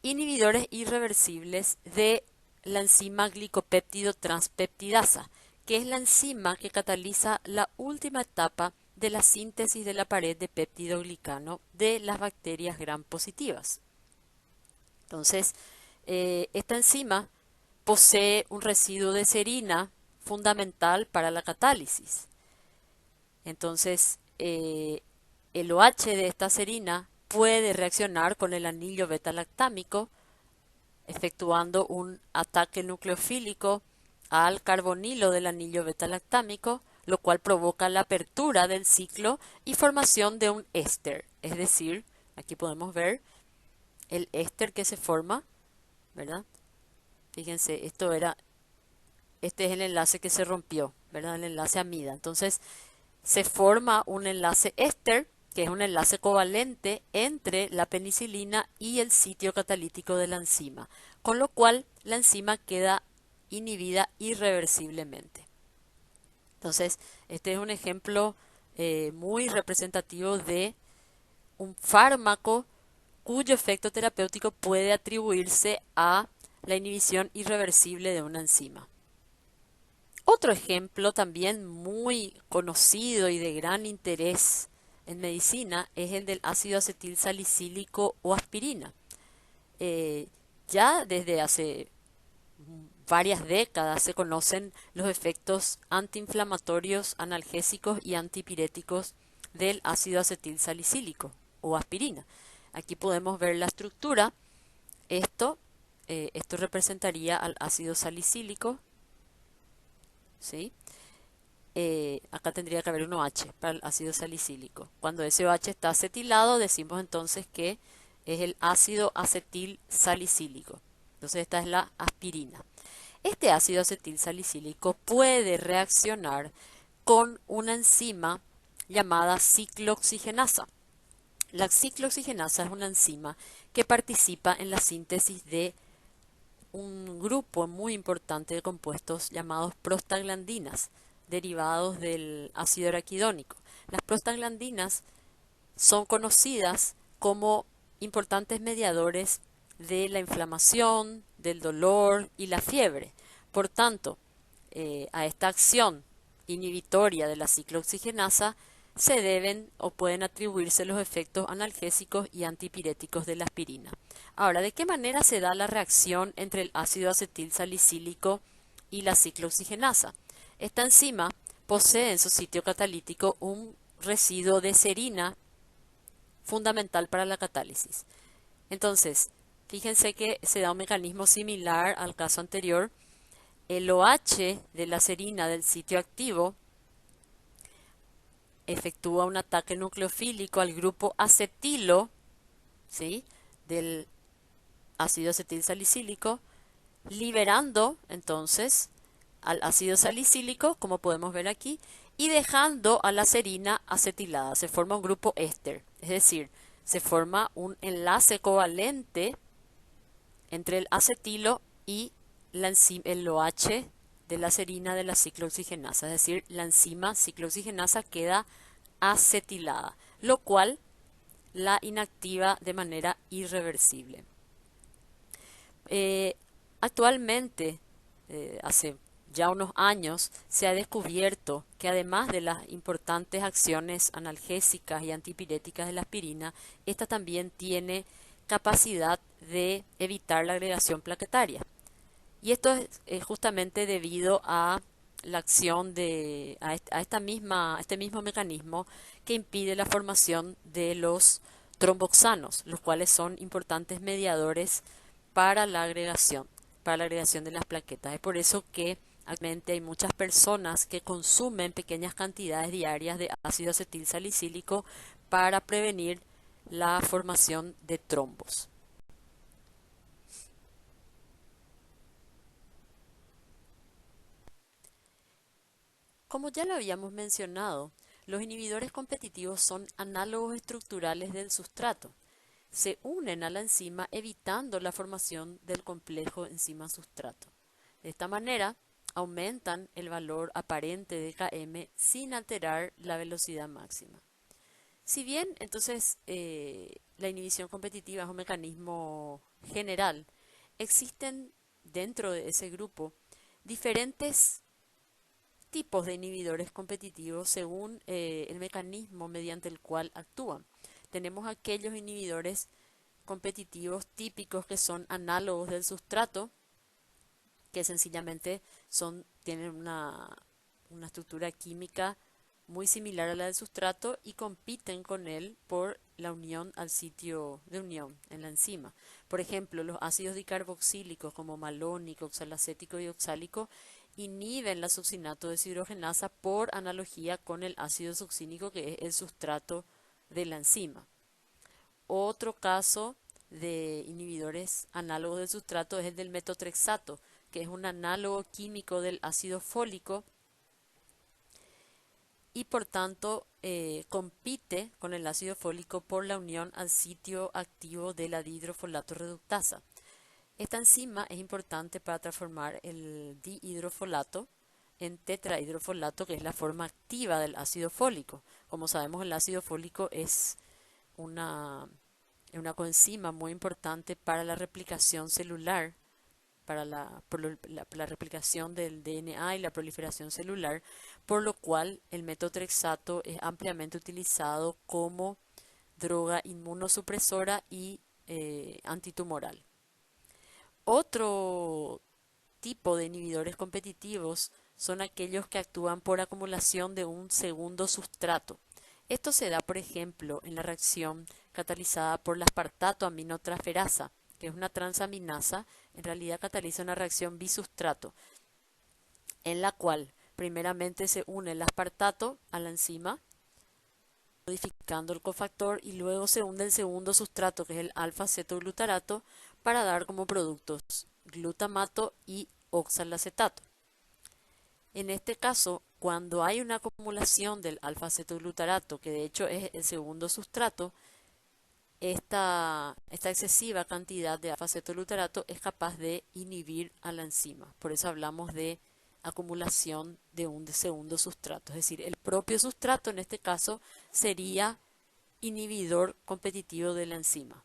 inhibidores irreversibles de la enzima glicopéptido transpeptidasa, que es la enzima que cataliza la última etapa de la síntesis de la pared de péptidoglicano de las bacterias gram positivas. Entonces, esta enzima posee un residuo de serina fundamental para la catálisis. Entonces, el OH de esta serina puede reaccionar con el anillo beta-lactámico, efectuando un ataque nucleofílico al carbonilo del anillo beta-lactámico, lo cual provoca la apertura del ciclo y formación de un éster. Es decir, aquí podemos ver el éster que se forma, ¿verdad? Fíjense, este es el enlace que se rompió, ¿verdad? El enlace amida. Entonces, se forma un enlace éster, que es un enlace covalente entre la penicilina y el sitio catalítico de la enzima, con lo cual la enzima queda inhibida irreversiblemente. Entonces, este es un ejemplo muy representativo de un fármaco cuyo efecto terapéutico puede atribuirse a la inhibición irreversible de una enzima. Otro ejemplo también muy conocido y de gran interés en medicina es el del ácido acetil salicílico o aspirina. Ya desde hace varias décadas se conocen los efectos antiinflamatorios, analgésicos y antipiréticos del ácido acetil salicílico o aspirina. Aquí podemos ver la estructura. Esto representaría al ácido salicílico, ¿sí? Acá tendría que haber un OH para el ácido salicílico. Cuando ese OH está acetilado, decimos entonces que es el ácido acetil salicílico. Entonces esta es la aspirina. Este ácido acetil salicílico puede reaccionar con una enzima llamada ciclooxigenasa. La ciclooxigenasa es una enzima que participa en la síntesis de un grupo muy importante de compuestos llamados prostaglandinas, derivados del ácido araquidónico. Las prostaglandinas son conocidas como importantes mediadores de la inflamación, del dolor y la fiebre. Por tanto, a esta acción inhibitoria de la ciclooxigenasa se deben o pueden atribuirse los efectos analgésicos y antipiréticos de la aspirina. Ahora, ¿de qué manera se da la reacción entre el ácido acetil salicílico y la ciclooxigenasa? Esta enzima posee en su sitio catalítico un residuo de serina fundamental para la catálisis. Entonces, fíjense que se da un mecanismo similar al caso anterior. El OH de la serina del sitio activo efectúa un ataque nucleofílico al grupo acetilo, ¿sí?, del ácido acetil salicílico, liberando entonces al ácido salicílico, como podemos ver aquí, y dejando a la serina acetilada. Se forma un grupo éster, es decir, se forma un enlace covalente entre el acetilo y el OH de la serina de la ciclooxigenasa, es decir, la enzima ciclooxigenasa queda acetilada, lo cual la inactiva de manera irreversible. Actualmente, hace ya unos años, se ha descubierto que además de las importantes acciones analgésicas y antipiréticas de la aspirina, esta también tiene capacidad de evitar la agregación plaquetaria. Y esto es justamente debido a la acción a este mismo mecanismo que impide la formación de los tromboxanos, los cuales son importantes mediadores para la agregación de las plaquetas. Es por eso que actualmente hay muchas personas que consumen pequeñas cantidades diarias de ácido acetil salicílico para prevenir la formación de trombos. Como ya lo habíamos mencionado, los inhibidores competitivos son análogos estructurales del sustrato. Se unen a la enzima evitando la formación del complejo enzima-sustrato. De esta manera, aumentan el valor aparente de Km sin alterar la velocidad máxima. Si bien, entonces, la inhibición competitiva es un mecanismo general, existen dentro de ese grupo diferentes tipos de inhibidores competitivos según el mecanismo mediante el cual actúan. Tenemos aquellos inhibidores competitivos típicos que son análogos del sustrato, que sencillamente tienen una estructura química muy similar a la del sustrato y compiten con él por la unión al sitio de unión en la enzima. Por ejemplo, los ácidos dicarboxílicos como malónico, oxalacético y oxálico inhiben la succinato deshidrogenasa por analogía con el ácido succínico, que es el sustrato de la enzima. Otro caso de inhibidores análogos del sustrato es el del metotrexato, que es un análogo químico del ácido fólico y por tanto compite con el ácido fólico por la unión al sitio activo de la dihidrofolato reductasa. Esta enzima es importante para transformar el dihidrofolato en tetrahidrofolato, que es la forma activa del ácido fólico. Como sabemos, el ácido fólico es una coenzima muy importante para la replicación celular, para la replicación del DNA y la proliferación celular, por lo cual el metotrexato es ampliamente utilizado como droga inmunosupresora y antitumoral. Otro tipo de inhibidores competitivos son aquellos que actúan por acumulación de un segundo sustrato. Esto se da, por ejemplo, en la reacción catalizada por la aspartato aminotransferasa, que es una transaminasa, en realidad cataliza una reacción bisustrato, en la cual primeramente se une el aspartato a la enzima, modificando el cofactor, y luego se une el segundo sustrato, que es el alfa-cetoglutarato, para dar como productos glutamato y oxalacetato. En este caso, cuando hay una acumulación del alfa-cetoglutarato, que de hecho es el segundo sustrato, esta excesiva cantidad de alfa-cetoglutarato es capaz de inhibir a la enzima. Por eso hablamos de acumulación de un segundo sustrato. Es decir, el propio sustrato en este caso sería inhibidor competitivo de la enzima.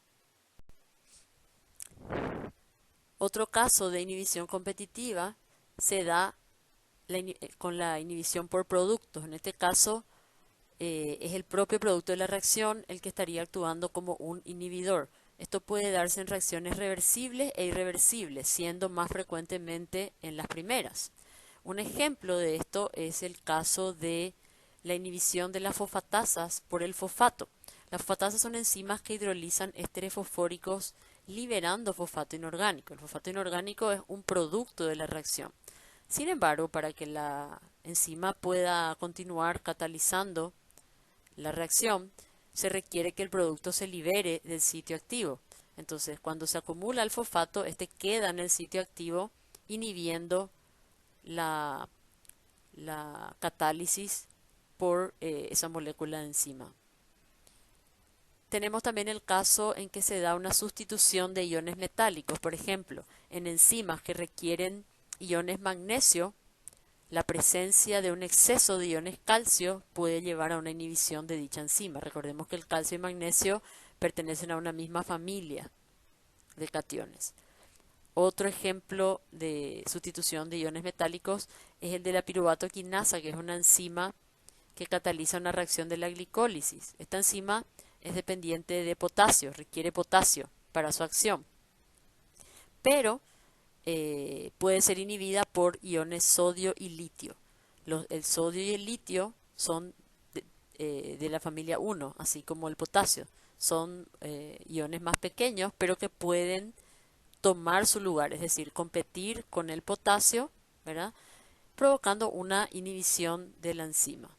Otro caso de inhibición competitiva se da con la inhibición por productos. En este caso es el propio producto de la reacción el que estaría actuando como un inhibidor. Esto puede darse en reacciones reversibles e irreversibles, siendo más frecuentemente en las primeras. Un ejemplo de esto es el caso de la inhibición de las fosfatasas por el fosfato. Las fosfatasas son enzimas que hidrolizan ésteres fosfóricos liberando fosfato inorgánico. El fosfato inorgánico es un producto de la reacción. Sin embargo, para que la enzima pueda continuar catalizando la reacción, se requiere que el producto se libere del sitio activo. Entonces, cuando se acumula el fosfato, este queda en el sitio activo inhibiendo la catálisis por esa molécula de enzima. Tenemos también el caso en que se da una sustitución de iones metálicos. Por ejemplo, en enzimas que requieren iones magnesio, la presencia de un exceso de iones calcio puede llevar a una inhibición de dicha enzima. Recordemos que el calcio y magnesio pertenecen a una misma familia de cationes. Otro ejemplo de sustitución de iones metálicos es el de la piruvato quinasa, que es una enzima que cataliza una reacción de la glicólisis. Esta enzima es dependiente de potasio, requiere potasio para su acción, pero puede ser inhibida por iones sodio y litio. El sodio y el litio son de la familia 1, así como el potasio. Son iones más pequeños, pero que pueden tomar su lugar, es decir, competir con el potasio, ¿verdad?, provocando una inhibición de la enzima.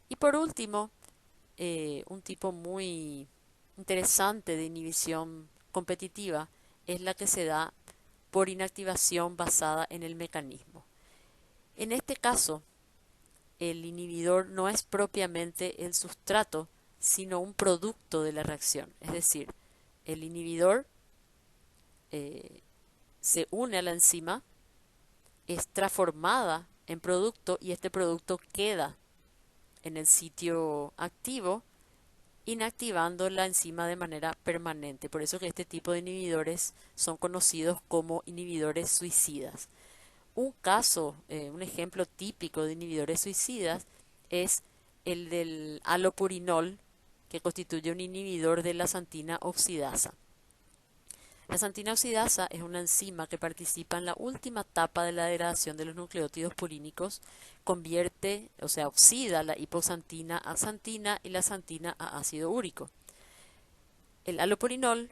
Y por último, un tipo muy interesante de inhibición competitiva es la que se da por inactivación basada en el mecanismo. En este caso, el inhibidor no es propiamente el sustrato, sino un producto de la reacción. Es decir, el inhibidor se une a la enzima, es transformada en producto y este producto queda en el sitio activo, inactivando la enzima de manera permanente. Por eso que este tipo de inhibidores son conocidos como inhibidores suicidas. Un caso, un ejemplo típico de inhibidores suicidas es el del alopurinol, que constituye un inhibidor de la xantina oxidasa. La xantina oxidasa es una enzima que participa en la última etapa de la degradación de los nucleótidos purínicos, convierte, o sea, oxida la hipoxantina a xantina y la xantina a ácido úrico. El alopurinol,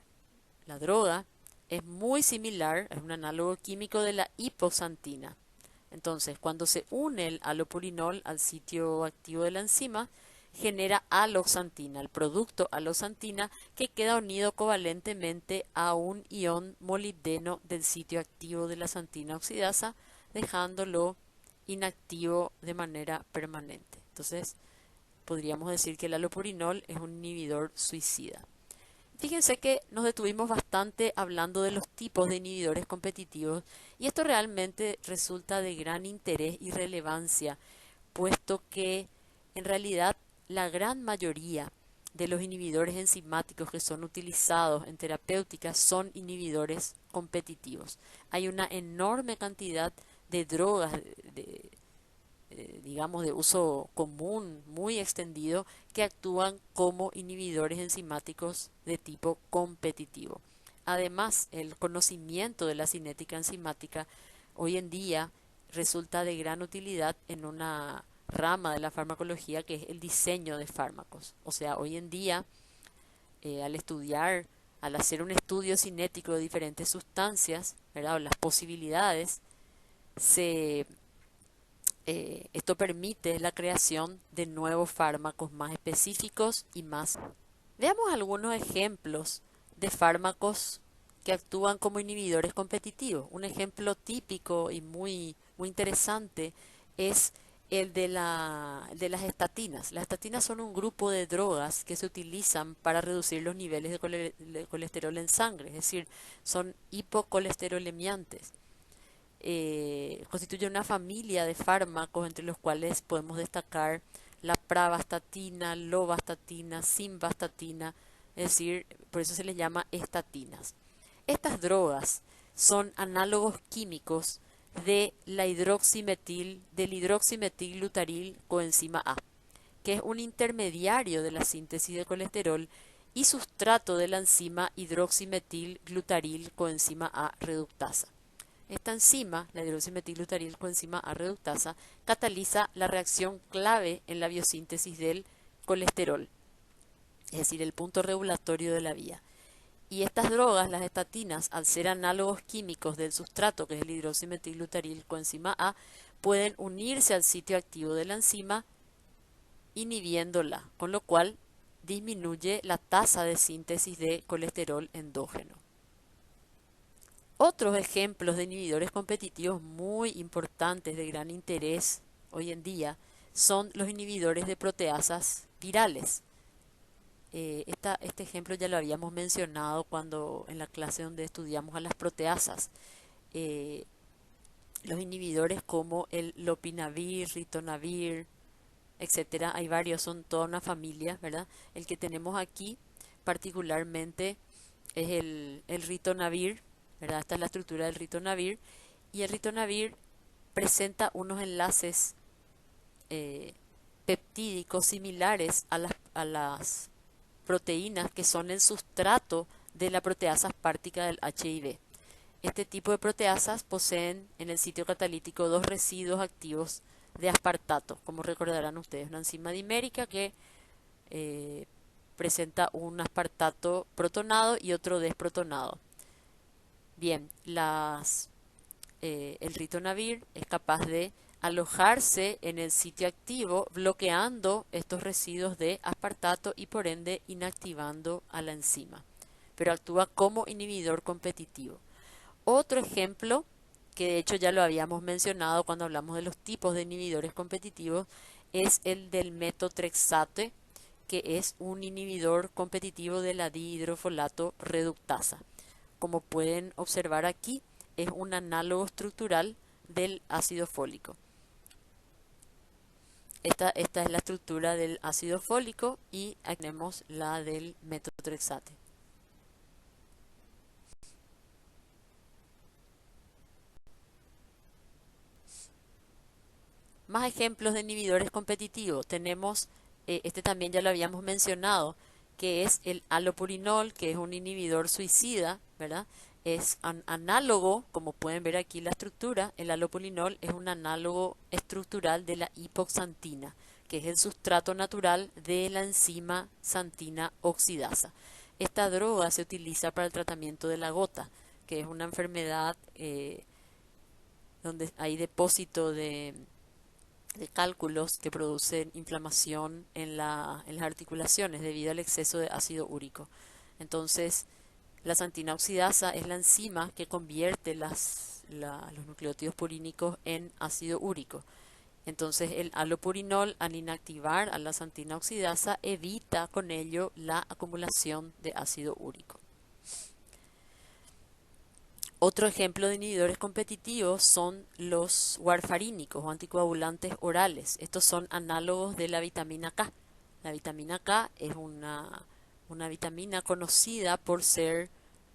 la droga, es muy similar, es un análogo químico de la hipoxantina. Entonces, cuando se une el alopurinol al sitio activo de la enzima, genera aloxantina, el producto aloxantina que queda unido covalentemente a un ion molibdeno del sitio activo de la xantina oxidasa, dejándolo inactivo de manera permanente. Entonces, podríamos decir que el alopurinol es un inhibidor suicida. Fíjense que nos detuvimos bastante hablando de los tipos de inhibidores competitivos y esto realmente resulta de gran interés y relevancia, puesto que en realidad la gran mayoría de los inhibidores enzimáticos que son utilizados en terapéuticas son inhibidores competitivos. Hay una enorme cantidad de drogas, digamos, de uso común, muy extendido, que actúan como inhibidores enzimáticos de tipo competitivo. Además, el conocimiento de la cinética enzimática hoy en día resulta de gran utilidad en una rama de la farmacología que es el diseño de fármacos. O sea, hoy en día, al estudiar, al hacer un estudio cinético de diferentes sustancias, ¿verdad? O las posibilidades, esto permite la creación de nuevos fármacos más específicos y más. Veamos algunos ejemplos de fármacos que actúan como inhibidores competitivos. Un ejemplo típico y muy interesante es el de las estatinas. Las estatinas son un grupo de drogas que se utilizan para reducir los niveles de colesterol en sangre, es decir, son hipocolesterolemiantes. Constituye una familia de fármacos entre los cuales podemos destacar la pravastatina, lovastatina, simvastatina, es decir, por eso se les llama estatinas. Estas drogas son análogos químicos del hidroximetilglutaril coenzima A, que es un intermediario de la síntesis de colesterol y sustrato de la enzima hidroximetilglutaril coenzima A reductasa. Esta enzima, la hidroximetilglutaril coenzima A reductasa, cataliza la reacción clave en la biosíntesis del colesterol, es decir, el punto regulatorio de la vía. Y estas drogas, las estatinas, al ser análogos químicos del sustrato, que es el hidroximetilglutaril coenzima A, pueden unirse al sitio activo de la enzima, inhibiéndola, con lo cual disminuye la tasa de síntesis de colesterol endógeno. Otros ejemplos de inhibidores competitivos muy importantes de gran interés hoy en día son los inhibidores de proteasas virales. Este ejemplo ya lo habíamos mencionado cuando en la clase donde estudiamos a las proteasas. Los inhibidores como el lopinavir, ritonavir, etcétera, hay varios, son toda una familia, ¿verdad? El que tenemos aquí particularmente es el ritonavir, ¿verdad? Esta es la estructura del ritonavir y el ritonavir presenta unos enlaces peptídicos similares a las proteínas que son el sustrato de la proteasa aspartica del HIV. Este tipo de proteasas poseen en el sitio catalítico dos residuos activos de aspartato, como recordarán ustedes, una enzima dimérica que presenta un aspartato protonado y otro desprotonado. Bien, el ritonavir es capaz de alojarse en el sitio activo, bloqueando estos residuos de aspartato y por ende inactivando a la enzima, pero actúa como inhibidor competitivo. Otro ejemplo, que de hecho ya lo habíamos mencionado cuando hablamos de los tipos de inhibidores competitivos, es el del metotrexate, que es un inhibidor competitivo de la dihidrofolato reductasa. Como pueden observar aquí, es un análogo estructural del ácido fólico. Esta es la estructura del ácido fólico y aquí tenemos la del metotrexate. Más ejemplos de inhibidores competitivos. Tenemos, este también ya lo habíamos mencionado, que es el allopurinol, que es un inhibidor suicida, ¿verdad? Es análogo, como pueden ver aquí la estructura, el allopurinol es un análogo estructural de la hipoxantina, que es el sustrato natural de la enzima xantina oxidasa. Esta droga se utiliza para el tratamiento de la gota, que es una enfermedad donde hay depósito de cálculos que producen inflamación en las articulaciones debido al exceso de ácido úrico. Entonces, la xantina oxidasa es la enzima que convierte los nucleótidos purínicos en ácido úrico. Entonces, el allopurinol, al inactivar a la xantina oxidasa, evita con ello la acumulación de ácido úrico. Otro ejemplo de inhibidores competitivos son los warfarínicos o anticoagulantes orales. Estos son análogos de la vitamina K. La vitamina K es una vitamina conocida por ser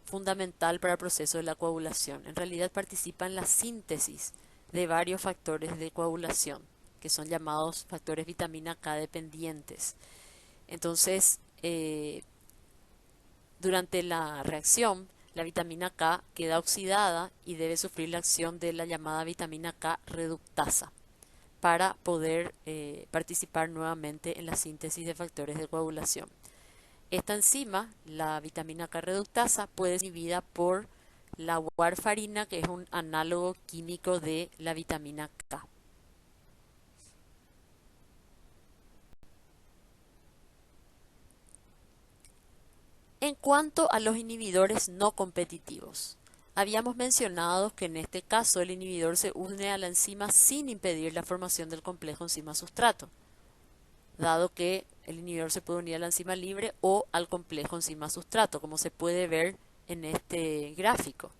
fundamental para el proceso de la coagulación. En realidad participa en la síntesis de varios factores de coagulación, que son llamados factores vitamina K dependientes. Entonces, durante la reacción, la vitamina K queda oxidada y debe sufrir la acción de la llamada vitamina K reductasa para poder participar nuevamente en la síntesis de factores de coagulación. Esta enzima, la vitamina K reductasa, puede ser inhibida por la warfarina, que es un análogo químico de la vitamina K. En cuanto a los inhibidores no competitivos, habíamos mencionado que en este caso el inhibidor se une a la enzima sin impedir la formación del complejo enzima-sustrato, dado que el inhibidor se puede unir a la enzima libre o al complejo enzima-sustrato, como se puede ver en este gráfico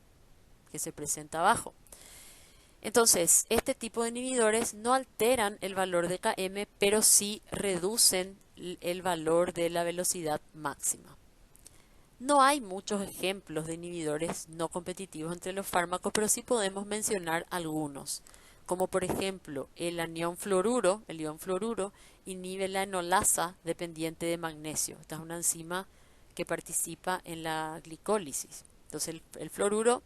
que se presenta abajo. Entonces, este tipo de inhibidores no alteran el valor de Km, pero sí reducen el valor de la velocidad máxima. No hay muchos ejemplos de inhibidores no competitivos entre los fármacos, pero sí podemos mencionar algunos, como por ejemplo el anión fluoruro. El ion fluoruro inhibe la enolasa dependiente de magnesio. Esta es una enzima que participa en la glicólisis. Entonces el fluoruro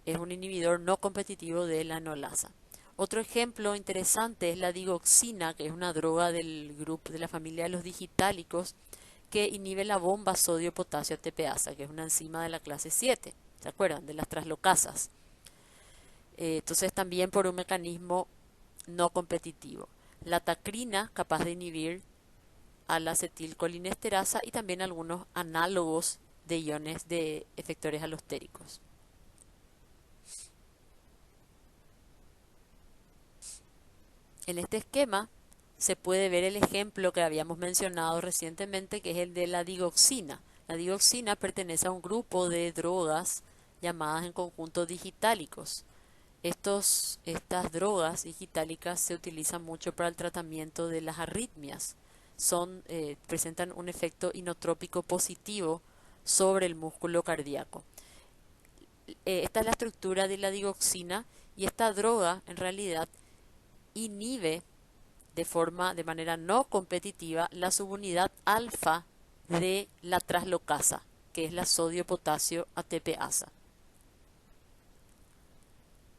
es un inhibidor no competitivo de la enolasa. Otro ejemplo interesante es la digoxina, que es una droga del grupo de la familia de los digitálicos, que inhibe la bomba sodio-potasio ATPasa, que es una enzima de la clase 7, ¿se acuerdan? De las traslocasas. Entonces también por un mecanismo no competitivo. La tacrina, capaz de inhibir a la acetilcolinesterasa y también algunos análogos de iones de efectores alostéricos. En este esquema se puede ver el ejemplo que habíamos mencionado recientemente, que es el de la digoxina. La digoxina pertenece a un grupo de drogas llamadas en conjunto digitálicos. Estas drogas digitálicas se utilizan mucho para el tratamiento de las arritmias. Presentan un efecto inotrópico positivo sobre el músculo cardíaco. Esta es la estructura de la digoxina y esta droga en realidad inhibe de manera no competitiva la subunidad alfa de la traslocasa, que es la sodio-potasio ATPasa.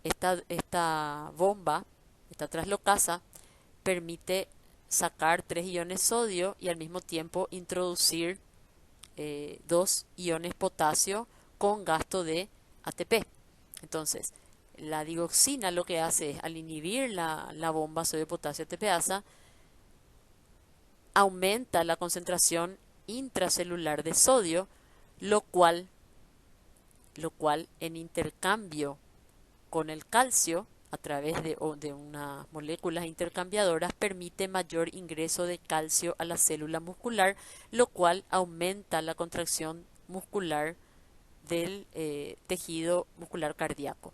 Esta bomba, esta traslocasa, permite sacar 3 iones sodio y al mismo tiempo introducir 2 iones potasio con gasto de ATP. Entonces, la digoxina lo que hace es, al inhibir la bomba sodio-potasio ATPasa, aumenta la concentración intracelular de sodio, lo cual en intercambio con el calcio, a través de unas moléculas intercambiadoras, permite mayor ingreso de calcio a la célula muscular, lo cual aumenta la contracción muscular del tejido muscular cardíaco.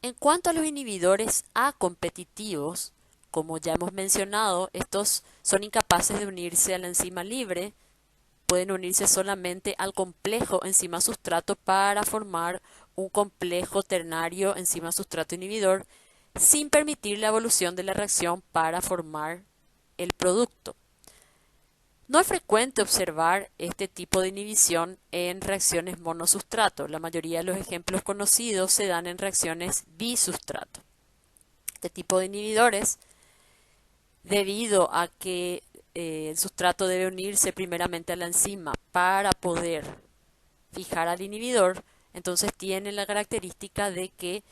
En cuanto a los inhibidores A competitivos, como ya hemos mencionado, estos son incapaces de unirse a la enzima libre, pueden unirse solamente al complejo enzima-sustrato para formar un complejo ternario enzima-sustrato inhibidor, sin permitir la evolución de la reacción para formar el producto. No es frecuente observar este tipo de inhibición en reacciones monosustrato. La mayoría de los ejemplos conocidos se dan en reacciones bisustrato. Este tipo de inhibidores, debido a que el sustrato debe unirse primeramente a la enzima para poder fijar al inhibidor, entonces tienen la característica de que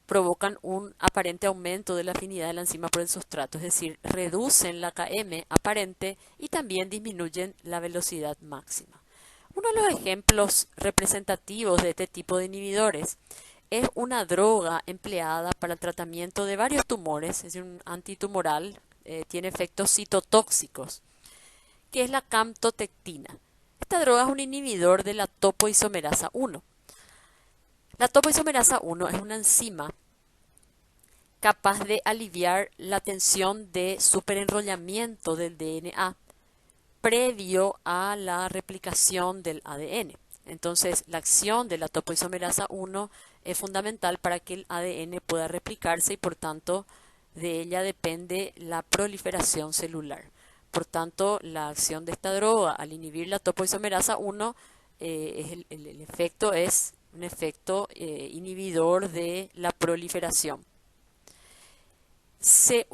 provocan un aparente aumento de la afinidad de la enzima por el sustrato, es decir, reducen la Km aparente y también disminuyen la velocidad máxima. Uno de los ejemplos representativos de este tipo de inhibidores es una droga empleada para el tratamiento de varios tumores, es decir, un antitumoral, tiene efectos citotóxicos, que es la camtotectina. Esta droga es un inhibidor de la topoisomerasa 1. La topoisomerasa 1 es una enzima capaz de aliviar la tensión de superenrollamiento del DNA previo a la replicación del ADN. Entonces, la acción de la topoisomerasa 1 es fundamental para que el ADN pueda replicarse y, por tanto, de ella depende la proliferación celular. Por tanto, la acción de esta droga al inhibir la topoisomerasa 1, el efecto es un efecto inhibidor de la proliferación. Este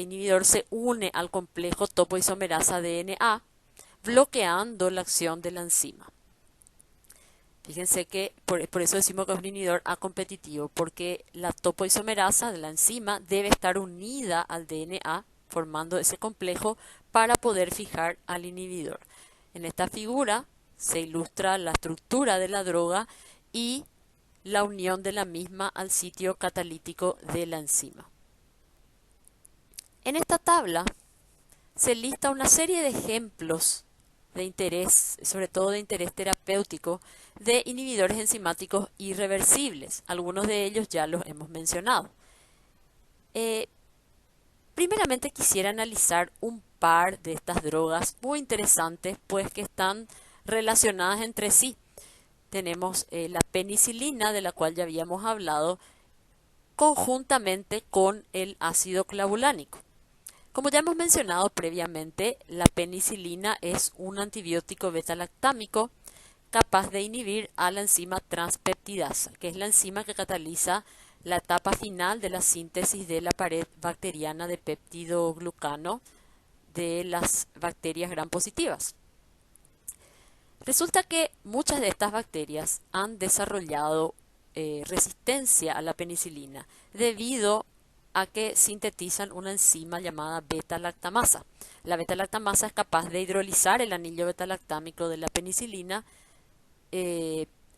inhibidor se une al complejo topoisomerasa DNA, bloqueando la acción de la enzima. Fíjense que por eso decimos que es un inhibidor A competitivo, porque la topoisomerasa de la enzima debe estar unida al DNA, formando ese complejo para poder fijar al inhibidor. En esta figura se ilustra la estructura de la droga y la unión de la misma al sitio catalítico de la enzima. En esta tabla se lista una serie de ejemplos de interés, sobre todo de interés terapéutico, de inhibidores enzimáticos irreversibles. Algunos de ellos ya los hemos mencionado. Primeramente quisiera analizar un par de estas drogas muy interesantes, pues que están relacionadas entre sí. Tenemos la penicilina, de la cual ya habíamos hablado, conjuntamente con el ácido clavulánico. Como ya hemos mencionado previamente, la penicilina es un antibiótico beta-lactámico capaz de inhibir a la enzima transpeptidasa, que es la enzima que cataliza la etapa final de la síntesis de la pared bacteriana de péptidoglucano de las bacterias gram positivas. Resulta que muchas de estas bacterias han desarrollado resistencia a la penicilina debido a que sintetizan una enzima llamada beta-lactamasa. La beta-lactamasa es capaz de hidrolizar el anillo beta-lactámico de la penicilina,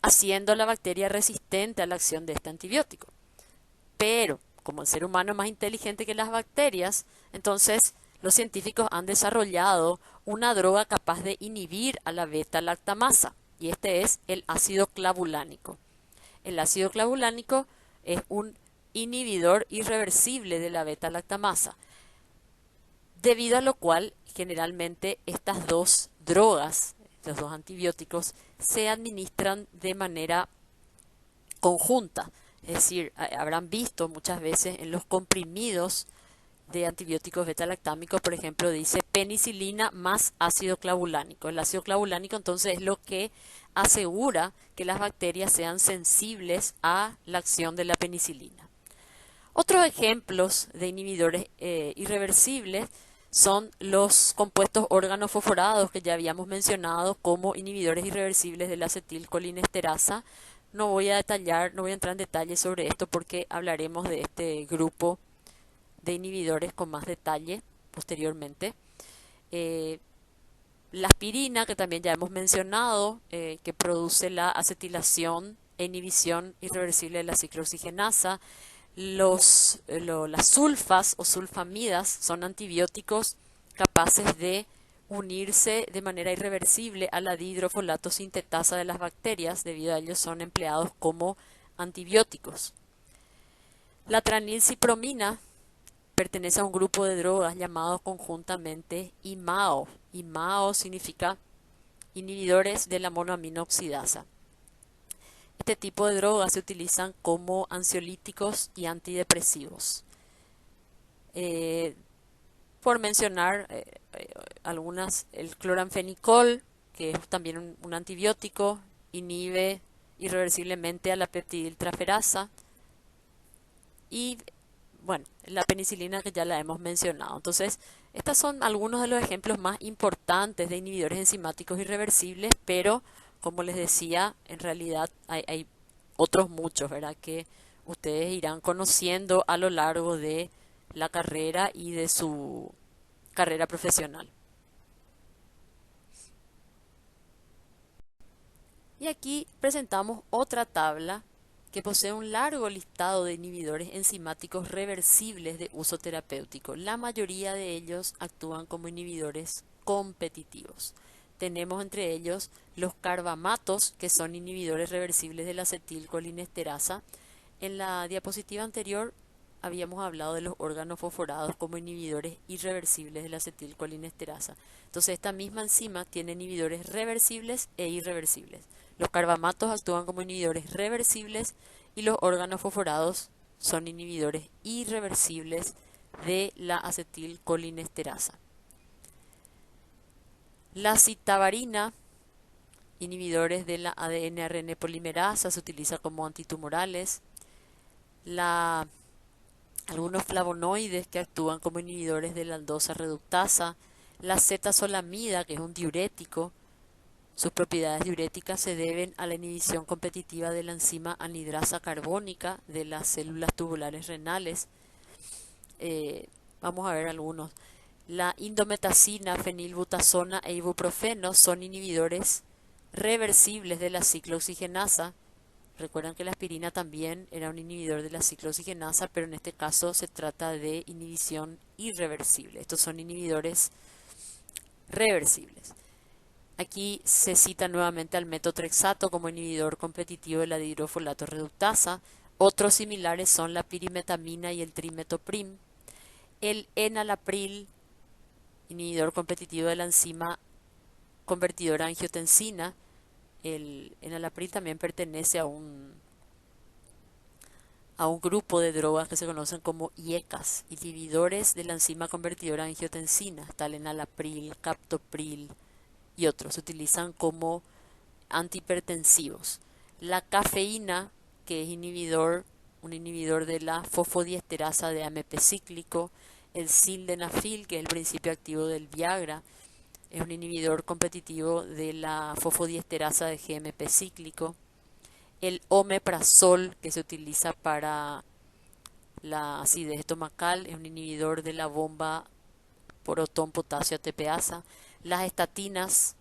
haciendo a la bacteria resistente a la acción de este antibiótico. Pero, como el ser humano es más inteligente que las bacterias, entonces los científicos han desarrollado una droga capaz de inhibir a la beta-lactamasa, y este es el ácido clavulánico. El ácido clavulánico es un inhibidor irreversible de la beta-lactamasa, debido a lo cual generalmente estas dos drogas, los dos antibióticos, se administran de manera conjunta. Es decir, habrán visto muchas veces en los comprimidos de antibióticos beta-lactámicos, por ejemplo, dice penicilina más ácido clavulánico. El ácido clavulánico entonces es lo que asegura que las bacterias sean sensibles a la acción de la penicilina. Otros ejemplos de inhibidores irreversibles son los compuestos organofosforados que ya habíamos mencionado como inhibidores irreversibles de la acetilcolinesterasa. No voy a detallar, no voy a entrar en detalles sobre esto porque hablaremos de este grupo de inhibidores con más detalle posteriormente. La aspirina, que también ya hemos mencionado, que produce la acetilación e inhibición irreversible de la ciclooxigenasa. Las sulfas o sulfamidas son antibióticos capaces de unirse de manera irreversible a la dihidrofolato sintetasa de las bacterias, debido a ello son empleados como antibióticos. La tranilcipromina pertenece a un grupo de drogas llamado conjuntamente IMAO. IMAO significa inhibidores de la monoamino oxidasa. Este tipo de drogas se utilizan como ansiolíticos y antidepresivos. Por mencionar algunas, el cloranfenicol, que es también un antibiótico, inhibe irreversiblemente a la peptidiltraferasa, y bueno, la penicilina, que ya la hemos mencionado. Entonces, estos son algunos de los ejemplos más importantes de inhibidores enzimáticos irreversibles, pero como les decía, en realidad hay otros muchos, ¿verdad?, que ustedes irán conociendo a lo largo de la carrera y de su carrera profesional. Y aquí presentamos otra tabla que posee un largo listado de inhibidores enzimáticos reversibles de uso terapéutico. La mayoría de ellos actúan como inhibidores competitivos. Tenemos entre ellos los carbamatos, que son inhibidores reversibles de la acetilcolinesterasa. En la diapositiva anterior habíamos hablado de los órganos fosforados como inhibidores irreversibles de la acetilcolinesterasa. Entonces, esta misma enzima tiene inhibidores reversibles e irreversibles. Los carbamatos actúan como inhibidores reversibles y los órganos fosforados son inhibidores irreversibles de la acetilcolinesterasa. La citabarina, inhibidores de la ADN-ARN polimerasa, se utiliza como antitumorales. Algunos flavonoides que actúan como inhibidores de la aldosa reductasa. La Z-solamida, que es un diurético. Sus propiedades diuréticas se deben a la inhibición competitiva de la enzima anhidrasa carbónica de las células tubulares renales. Vamos a ver algunos. La indometacina, fenilbutazona e ibuprofeno son inhibidores reversibles de la ciclooxigenasa. Recuerdan que la aspirina también era un inhibidor de la ciclooxigenasa, pero en este caso se trata de inhibición irreversible. Estos son inhibidores reversibles. Aquí se cita nuevamente al metotrexato como inhibidor competitivo de la dihidrofolato reductasa. Otros similares son la pirimetamina y el trimetoprim. El enalapril, inhibidor competitivo de la enzima convertidora a angiotensina. El enalapril también pertenece a un grupo de drogas que se conocen como IECAS, inhibidores de la enzima convertidora a angiotensina. Está el enalapril, captopril y otros. Se utilizan como antihipertensivos. La cafeína, que es un inhibidor de la fosfodiesterasa de AMP cíclico. El sildenafil, que es el principio activo del Viagra, es un inhibidor competitivo de la fosfodiesterasa de GMP cíclico. El omeprazol, que se utiliza para la acidez estomacal, es un inhibidor de la bomba protón potasio ATPasa. Las estatinas,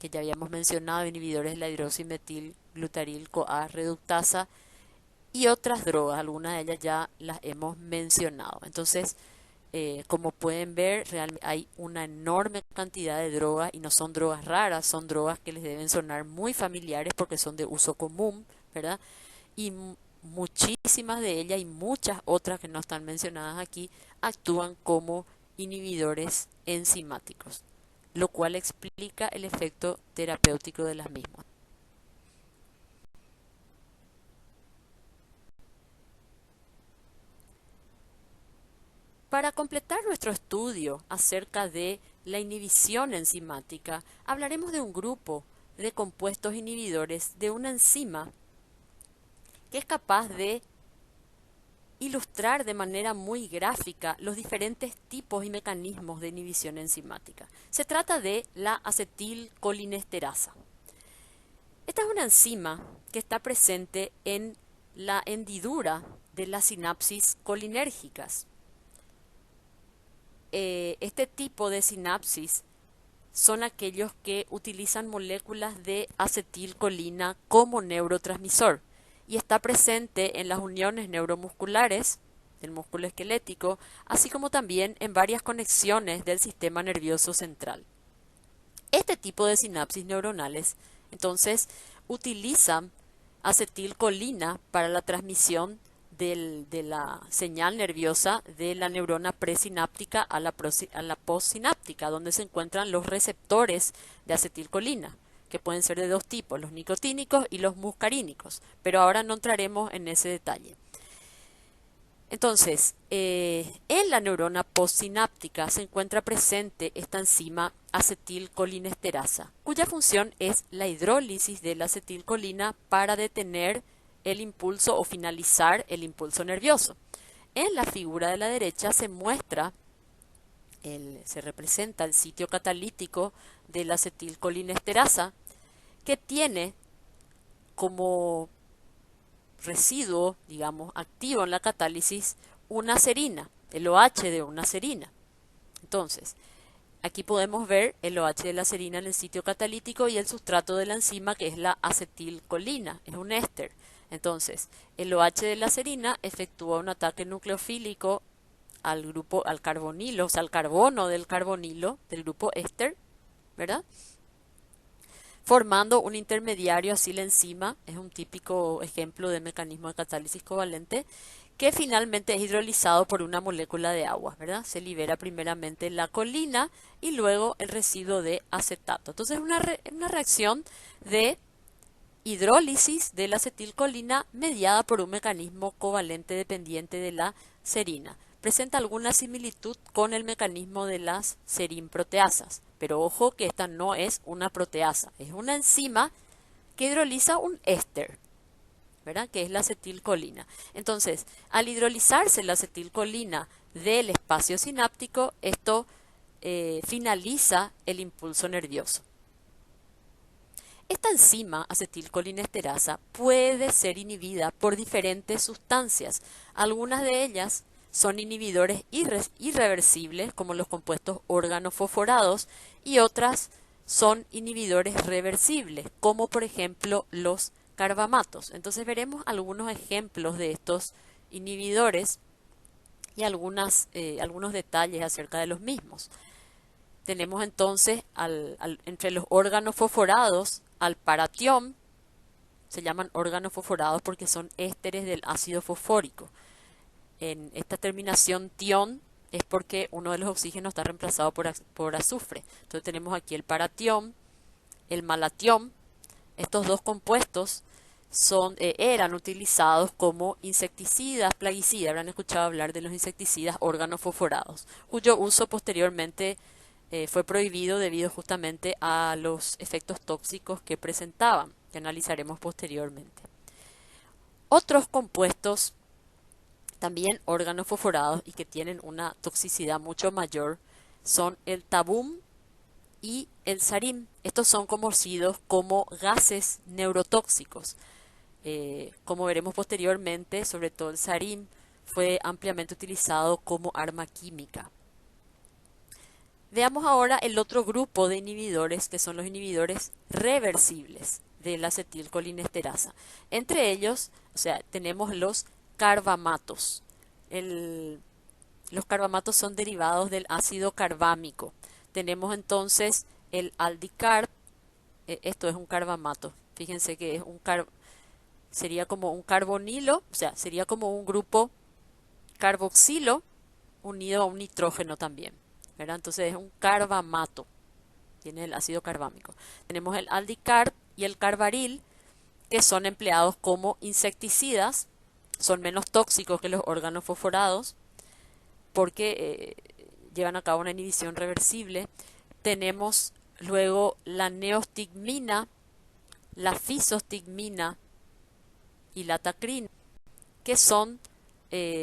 que ya habíamos mencionado, inhibidores de la hidroximetil glutaril CoA reductasa, y otras drogas, algunas de ellas ya las hemos mencionado. Entonces, como pueden ver, realmente hay una enorme cantidad de drogas, y no son drogas raras, son drogas que les deben sonar muy familiares porque son de uso común, ¿verdad? Y muchísimas de ellas y muchas otras que no están mencionadas aquí actúan como inhibidores enzimáticos, lo cual explica el efecto terapéutico de las mismas. Para completar nuestro estudio acerca de la inhibición enzimática, hablaremos de un grupo de compuestos inhibidores de una enzima que es capaz de ilustrar de manera muy gráfica los diferentes tipos y mecanismos de inhibición enzimática. Se trata de la acetilcolinesterasa. Esta es una enzima que está presente en la hendidura de las sinapsis colinérgicas. Este tipo de sinapsis son aquellos que utilizan moléculas de acetilcolina como neurotransmisor y está presente en las uniones neuromusculares del músculo esquelético, así como también en varias conexiones del sistema nervioso central. Este tipo de sinapsis neuronales, entonces, utilizan acetilcolina para la transmisión de la señal nerviosa de la neurona presináptica a la postsináptica, donde se encuentran los receptores de acetilcolina, que pueden ser de dos tipos, los nicotínicos y los muscarínicos, pero ahora no entraremos en ese detalle. Entonces, en la neurona postsináptica se encuentra presente esta enzima acetilcolinesterasa, cuya función es la hidrólisis de la acetilcolina para detener el impulso o finalizar el impulso nervioso. En la figura de la derecha se muestra, se representa el sitio catalítico de la acetilcolinesterasa, que tiene como residuo, digamos, activo en la catálisis, una serina, el OH de una serina. Entonces, aquí podemos ver el OH de la serina en el sitio catalítico y el sustrato de la enzima, que es la acetilcolina, es un éster. Entonces, el OH de la serina efectúa un ataque nucleofílico al carbonilo, o sea, al carbono del carbonilo del grupo éster, ¿verdad? Formando un intermediario, así la enzima es un típico ejemplo de mecanismo de catálisis covalente, que finalmente es hidrolizado por una molécula de agua, ¿verdad? Se libera primeramente la colina y luego el residuo de acetato. Entonces, una reacción de hidrólisis de la acetilcolina mediada por un mecanismo covalente dependiente de la serina. Presenta alguna similitud con el mecanismo de las serinproteasas, pero ojo que esta no es una proteasa, es una enzima que hidroliza un éster, ¿verdad? Que es la acetilcolina. Entonces, al hidrolizarse la acetilcolina del espacio sináptico, esto finaliza el impulso nervioso. Esta enzima acetilcolinesterasa puede ser inhibida por diferentes sustancias. Algunas de ellas son inhibidores irreversibles, como los compuestos organofosforados, y otras son inhibidores reversibles, como por ejemplo los carbamatos. Entonces veremos algunos ejemplos de estos inhibidores y algunos detalles acerca de los mismos. Tenemos entonces entre los órganos fosforados al paratión, se llaman órganos fosforados porque son ésteres del ácido fosfórico. En esta terminación tión es porque uno de los oxígenos está reemplazado por azufre. Entonces tenemos aquí el paratión, el malatión. Estos dos compuestos eran utilizados como insecticidas, plaguicidas. Habrán escuchado hablar de los insecticidas organofosforados, cuyo uso posteriormente fue prohibido debido justamente a los efectos tóxicos que presentaban, que analizaremos posteriormente. Otros compuestos también organofosforados y que tienen una toxicidad mucho mayor son el tabum y el sarin. Estos son conocidos como gases neurotóxicos. Como veremos posteriormente, sobre todo el sarin fue ampliamente utilizado como arma química. Veamos ahora el otro grupo de inhibidores, que son los inhibidores reversibles de la acetilcolinesterasa. Entre ellos, tenemos los carbamatos. Los carbamatos son derivados del ácido carбámico. Tenemos entonces el aldicarb. Esto es un carbamato. Fíjense que es sería como un carbonilo, sería como un grupo carboxilo unido a un nitrógeno también, ¿verdad? Entonces es un carbamato, tiene el ácido carbámico. Tenemos el aldicarb y el carbaril, que son empleados como insecticidas, son menos tóxicos que los órganos fosforados porque llevan a cabo una inhibición reversible. Tenemos luego la neostigmina, la fisostigmina y la tacrina, que son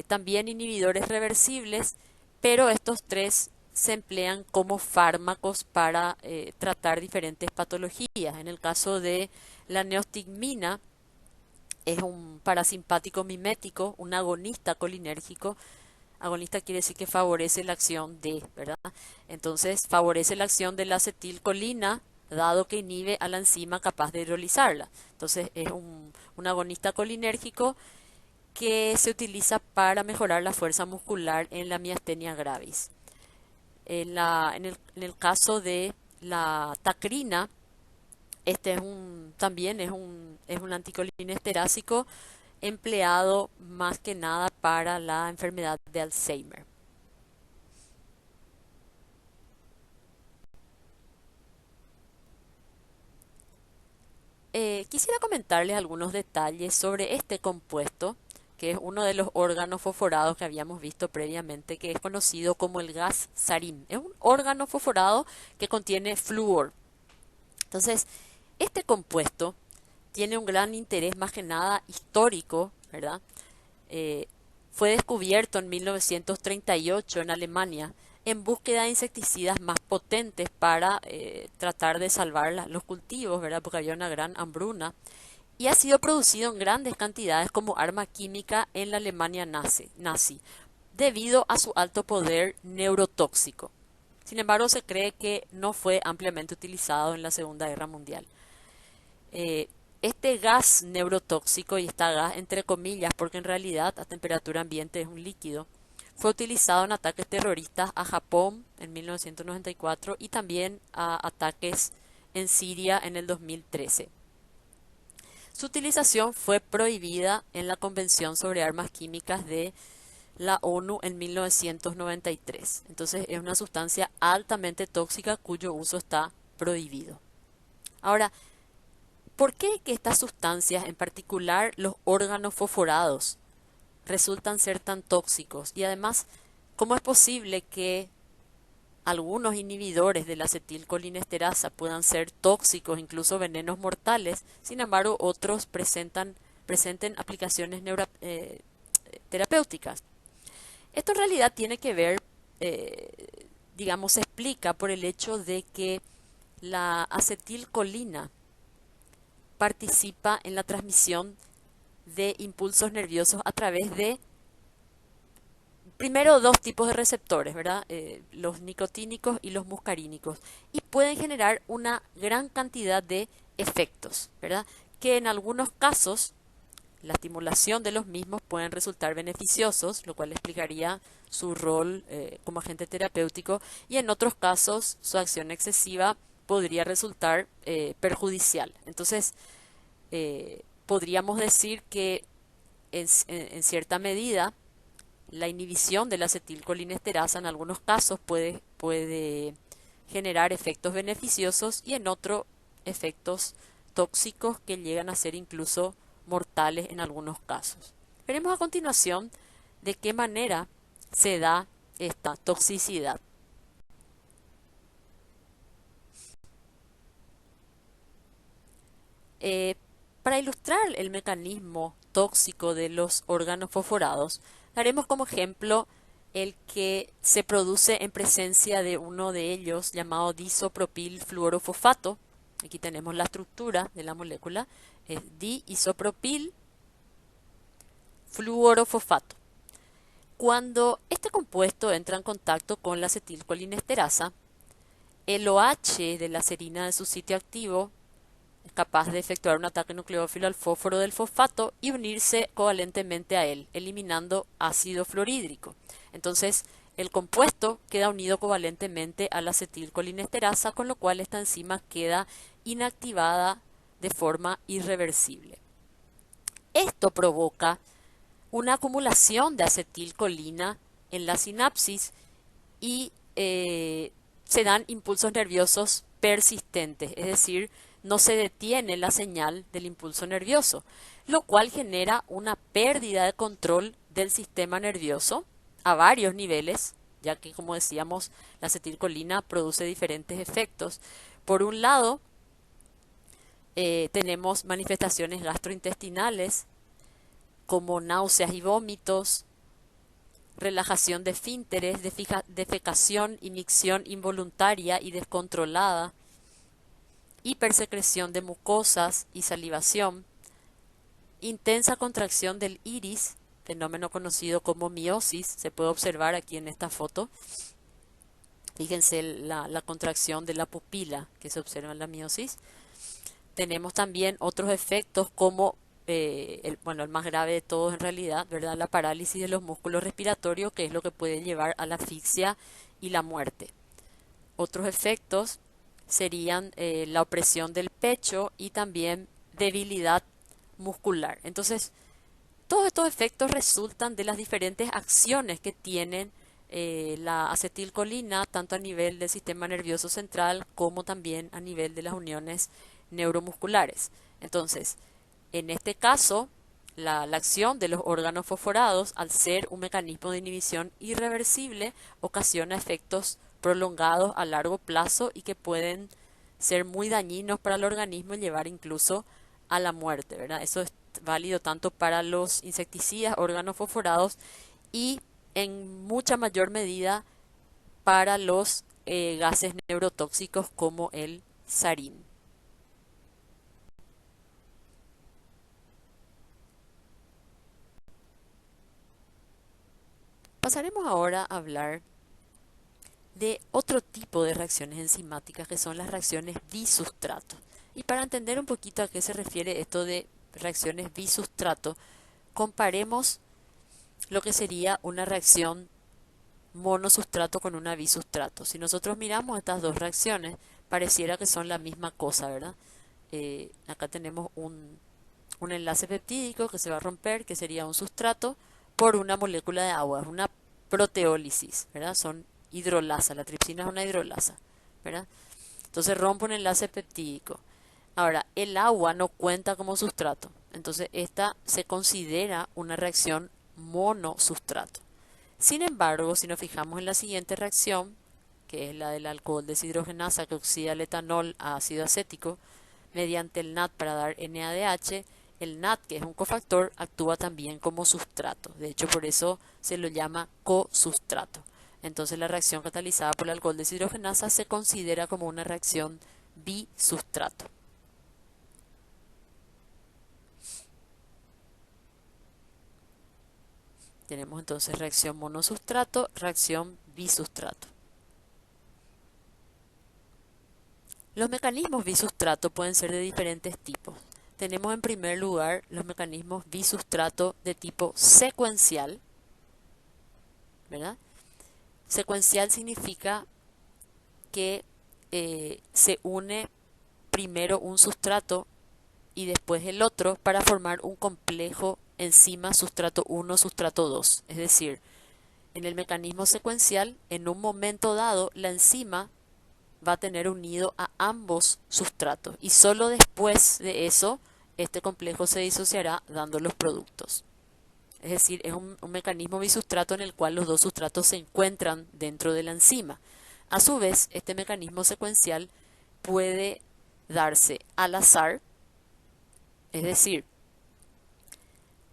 también inhibidores reversibles, pero estos tres se emplean como fármacos para tratar diferentes patologías. En el caso de la neostigmina, es un parasimpático mimético, un agonista colinérgico. Agonista quiere decir que favorece la acción de, ¿verdad? Entonces, favorece la acción de la acetilcolina, dado que inhibe a la enzima capaz de hidrolizarla. Entonces, es un agonista colinérgico que se utiliza para mejorar la fuerza muscular en la miastenia gravis. En el caso de la tacrina, este también es un anticolinesterásico empleado más que nada para la enfermedad de Alzheimer. Quisiera comentarles algunos detalles sobre este compuesto, que es uno de los órganos fosforados que habíamos visto previamente, que es conocido como el gas sarín. Es un órgano fosforado que contiene flúor. Entonces, este compuesto tiene un gran interés más que nada histórico, ¿verdad? Eh, Fue descubierto en 1938 en Alemania en búsqueda de insecticidas más potentes para tratar de salvar los cultivos, ¿verdad? Porque había una gran hambruna. Y ha sido producido en grandes cantidades como arma química en la Alemania nazi, debido a su alto poder neurotóxico. Sin embargo, se cree que no fue ampliamente utilizado en la Segunda Guerra Mundial. Este gas neurotóxico, y esta gas entre comillas, porque en realidad a temperatura ambiente es un líquido, fue utilizado en ataques terroristas a Japón en 1994 y también a ataques en Siria en el 2013. Su utilización fue prohibida en la Convención sobre Armas Químicas de la ONU en 1993. Entonces es una sustancia altamente tóxica cuyo uso está prohibido. Ahora, ¿por qué que estas sustancias, en particular los órganos fosforados, resultan ser tan tóxicos? Y además, ¿cómo es posible que algunos inhibidores de la acetilcolinesterasa puedan ser tóxicos, incluso venenos mortales? Sin embargo, otros presenten aplicaciones terapéuticas. Esto en realidad tiene que ver, digamos, se explica por el hecho de que la acetilcolina participa en la transmisión de impulsos nerviosos a través de, primero, dos tipos de receptores, ¿verdad? Los nicotínicos y los muscarínicos. Y pueden generar una gran cantidad de efectos, ¿verdad? Que en algunos casos la estimulación de los mismos pueden resultar beneficiosos, lo cual explicaría su rol como agente terapéutico, y en otros casos su acción excesiva podría resultar perjudicial. Entonces, podríamos decir que en cierta medida la inhibición de la acetilcolinesterasa en algunos casos puede generar efectos beneficiosos y en otros efectos tóxicos que llegan a ser incluso mortales en algunos casos. Veremos a continuación de qué manera se da esta toxicidad. Eh, para ilustrar el mecanismo tóxico de los órganos fosforados, daremos como ejemplo el que se produce en presencia de uno de ellos llamado disopropilfluorofosfato. Aquí tenemos la estructura de la molécula, es diisopropilfluorofosfato. Cuando este compuesto entra en contacto con la acetilcolinesterasa, el OH de la serina de su sitio activo es capaz de efectuar un ataque nucleófilo al fósforo del fosfato y unirse covalentemente a él, eliminando ácido fluorhídrico. Entonces, el compuesto queda unido covalentemente a la acetilcolinesterasa, con lo cual esta enzima queda inactivada de forma irreversible. Esto provoca una acumulación de acetilcolina en la sinapsis y se dan impulsos nerviosos persistentes, es decir, no se detiene la señal del impulso nervioso, lo cual genera una pérdida de control del sistema nervioso a varios niveles, ya que, como decíamos, la acetilcolina produce diferentes efectos. Por un lado, tenemos manifestaciones gastrointestinales como náuseas y vómitos, relajación de esfínteres, defecación y micción involuntaria y descontrolada, hipersecreción de mucosas y salivación, intensa contracción del iris, fenómeno conocido como miosis, se puede observar aquí en esta foto. Fíjense la contracción de la pupila que se observa en la miosis. Tenemos también otros efectos como, el más grave de todos en realidad, ¿verdad? La parálisis de los músculos respiratorios, que es lo que puede llevar a la asfixia y la muerte. Otros efectos serían la opresión del pecho y también debilidad muscular. Entonces, todos estos efectos resultan de las diferentes acciones que tienen la acetilcolina, tanto a nivel del sistema nervioso central como también a nivel de las uniones neuromusculares. Entonces, en este caso, la acción de los órganos fosforados, al ser un mecanismo de inhibición irreversible, ocasiona efectos prolongados a largo plazo y que pueden ser muy dañinos para el organismo y llevar incluso a la muerte, ¿verdad? Eso es válido tanto para los insecticidas, órganos fosforados, y en mucha mayor medida para los gases neurotóxicos como el sarín. Pasaremos ahora a hablar de otro tipo de reacciones enzimáticas que son las reacciones bisustrato. Y para entender un poquito a qué se refiere esto de reacciones bisustrato, comparemos lo que sería una reacción monosustrato con una bisustrato. Si nosotros miramos estas dos reacciones, pareciera que son la misma cosa, ¿verdad? Acá tenemos un enlace peptídico que se va a romper, que sería un sustrato, por una molécula de agua, es una proteólisis, ¿verdad? Son hidrolasa, la tripsina es una hidrolasa, ¿verdad? Entonces rompe un enlace peptídico. Ahora, el agua no cuenta como sustrato, entonces esta se considera una reacción monosustrato. Sin embargo, si nos fijamos en la siguiente reacción, que es la del alcohol deshidrogenasa que oxida el etanol a ácido acético mediante el NAD para dar NADH, el NAD, que es un cofactor, actúa también como sustrato. De hecho, por eso se lo llama cosustrato. Entonces, la reacción catalizada por el alcohol deshidrogenasa se considera como una reacción bisustrato. Tenemos entonces reacción monosustrato, reacción bisustrato. Los mecanismos bisustrato pueden ser de diferentes tipos. Tenemos en primer lugar los mecanismos bisustrato de tipo secuencial, ¿verdad? Secuencial significa que se une primero un sustrato y después el otro para formar un complejo enzima sustrato 1, sustrato 2. Es decir, en el mecanismo secuencial, en un momento dado, la enzima va a tener unido a ambos sustratos y solo después de eso este complejo se disociará dando los productos. Es decir, es un mecanismo bisustrato en el cual los dos sustratos se encuentran dentro de la enzima. A su vez, este mecanismo secuencial puede darse al azar, es decir,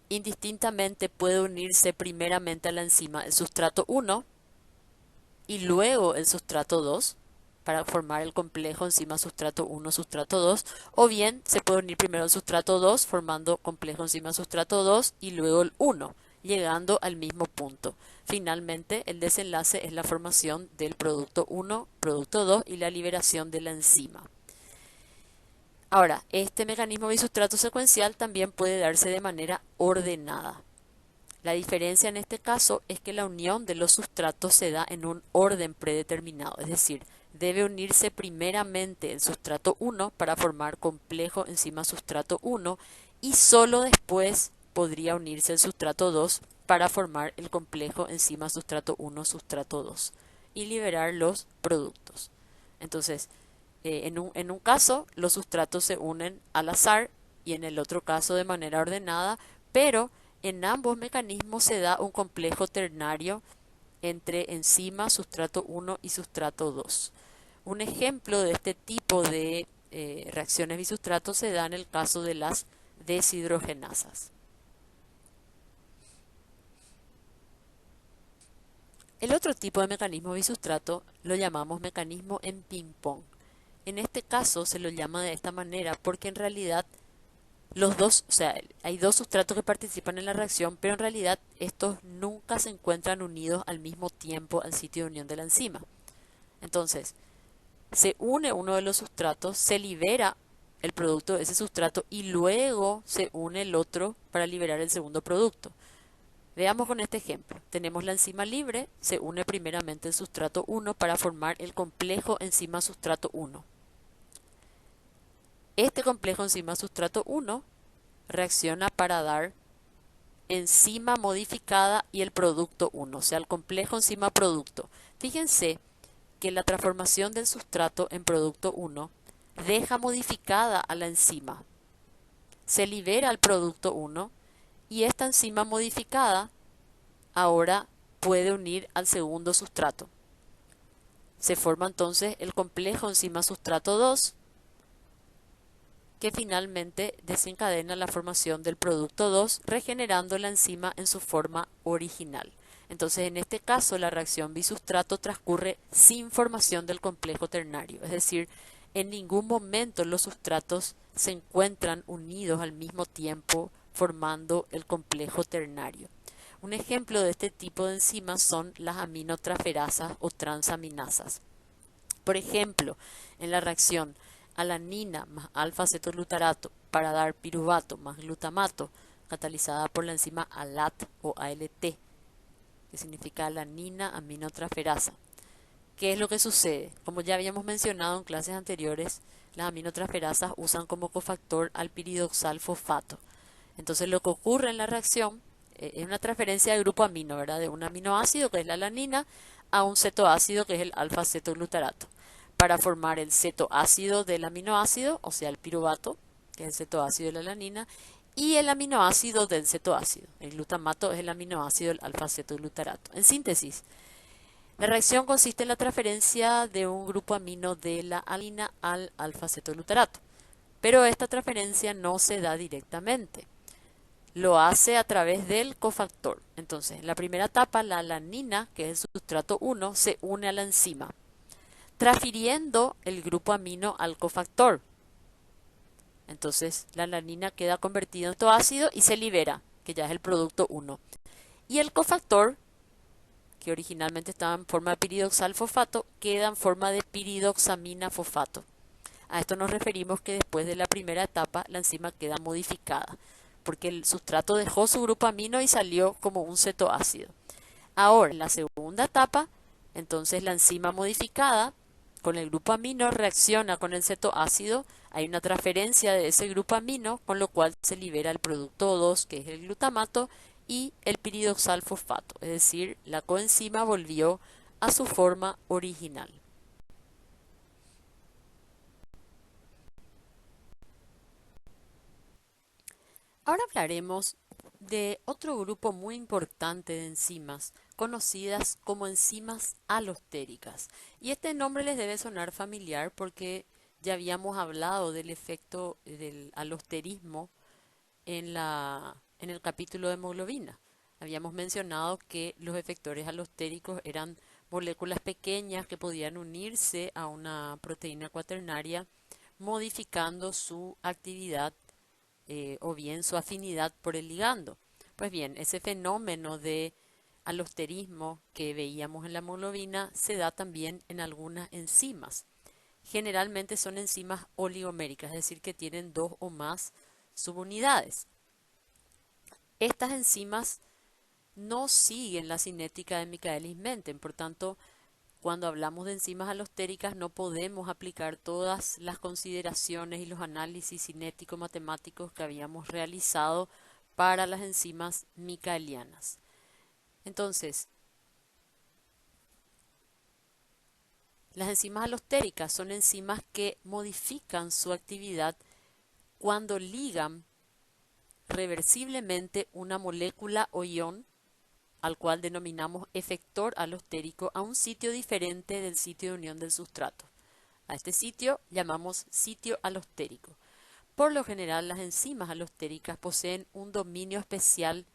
indistintamente puede unirse primeramente a la enzima el sustrato 1 y luego el sustrato 2 para formar el complejo enzima sustrato 1, sustrato 2, o bien se puede unir primero el sustrato 2 formando complejo enzima sustrato 2 y luego el 1, llegando al mismo punto. Finalmente, el desenlace es la formación del producto 1, producto 2 y la liberación de la enzima. Ahora, este mecanismo bisustrato secuencial también puede darse de manera ordenada. La diferencia en este caso es que la unión de los sustratos se da en un orden predeterminado, es decir, debe unirse primeramente el sustrato 1 para formar complejo enzima sustrato 1 y solo después podría unirse el sustrato 2 para formar el complejo enzima sustrato 1 sustrato 2 y liberar los productos. Entonces, en un caso los sustratos se unen al azar y en el otro caso de manera ordenada, pero en ambos mecanismos se da un complejo ternario entre enzima, sustrato 1 y sustrato 2. Un ejemplo de este tipo de reacciones bisustrato se da en el caso de las deshidrogenasas. El otro tipo de mecanismo bisustrato lo llamamos mecanismo en ping-pong. En este caso se lo llama de esta manera porque en realidad los dos, o sea, hay dos sustratos que participan en la reacción, pero en realidad estos nunca se encuentran unidos al mismo tiempo al sitio de unión de la enzima. Entonces, se une uno de los sustratos, se libera el producto de ese sustrato y luego se une el otro para liberar el segundo producto. Veamos con este ejemplo. Tenemos la enzima libre, se une primeramente el sustrato 1 para formar el complejo enzima sustrato 1. Este complejo enzima sustrato 1 reacciona para dar enzima modificada y el producto 1, o sea, el complejo enzima producto. Fíjense que la transformación del sustrato en producto 1 deja modificada a la enzima. Se libera el producto 1 y esta enzima modificada ahora puede unir al segundo sustrato. Se forma entonces el complejo enzima sustrato 2 que finalmente desencadena la formación del producto 2 regenerando la enzima en su forma original. Entonces en este caso la reacción bisustrato transcurre sin formación del complejo ternario, es decir, en ningún momento los sustratos se encuentran unidos al mismo tiempo formando el complejo ternario. Un ejemplo de este tipo de enzimas son las aminotransferasas o transaminasas. Por ejemplo, en la reacción alanina más alfa-cetoglutarato para dar piruvato más glutamato, catalizada por la enzima ALAT o ALT, que significa alanina aminotransferasa. ¿Qué es lo que sucede? Como ya habíamos mencionado en clases anteriores, las aminotransferasas usan como cofactor al piridoxal fosfato. Entonces lo que ocurre en la reacción es una transferencia de grupo amino, ¿verdad? De un aminoácido, que es la alanina, a un cetoácido, que es el alfa-cetoglutarato, para formar el cetoácido del aminoácido, o sea, el piruvato, que es el cetoácido de la alanina, y el aminoácido del cetoácido. El glutamato es el aminoácido del alfa-cetoglutarato. En síntesis, la reacción consiste en la transferencia de un grupo amino de la alanina al alfa-cetoglutarato, pero esta transferencia no se da directamente. Lo hace a través del cofactor. Entonces, en la primera etapa, la alanina, que es el sustrato 1, se une a la enzima, transfiriendo el grupo amino al cofactor. Entonces, la alanina queda convertida en ácido y se libera, que ya es el producto 1. Y el cofactor, que originalmente estaba en forma de piridoxal fosfato, queda en forma de piridoxamina fosfato. A esto nos referimos que después de la primera etapa, la enzima queda modificada, porque el sustrato dejó su grupo amino y salió como un cetoácido. Ahora, en la segunda etapa, entonces la enzima modificada con el grupo amino reacciona con el cetoácido, hay una transferencia de ese grupo amino, con lo cual se libera el producto 2, que es el glutamato, y el piridoxal fosfato, es decir, la coenzima volvió a su forma original. Ahora hablaremos de otro grupo muy importante de enzimas, conocidas como enzimas alostéricas. Y este nombre les debe sonar familiar porque ya habíamos hablado del efecto del alosterismo en el capítulo de hemoglobina. Habíamos mencionado que los efectores alostéricos eran moléculas pequeñas que podían unirse a una proteína cuaternaria modificando su actividad o bien su afinidad por el ligando. Pues bien, ese fenómeno de alosterismo que veíamos en la hemoglobina se da también en algunas enzimas. Generalmente son enzimas oligoméricas, es decir, que tienen dos o más subunidades. Estas enzimas no siguen la cinética de Michaelis-Menten, por tanto, cuando hablamos de enzimas alostéricas no podemos aplicar todas las consideraciones y los análisis cinético-matemáticos que habíamos realizado para las enzimas micaelianas. Entonces, las enzimas alostéricas son enzimas que modifican su actividad cuando ligan reversiblemente una molécula o ion al cual denominamos efector alostérico a un sitio diferente del sitio de unión del sustrato. A este sitio llamamos sitio alostérico. Por lo general, las enzimas alostéricas poseen un dominio especial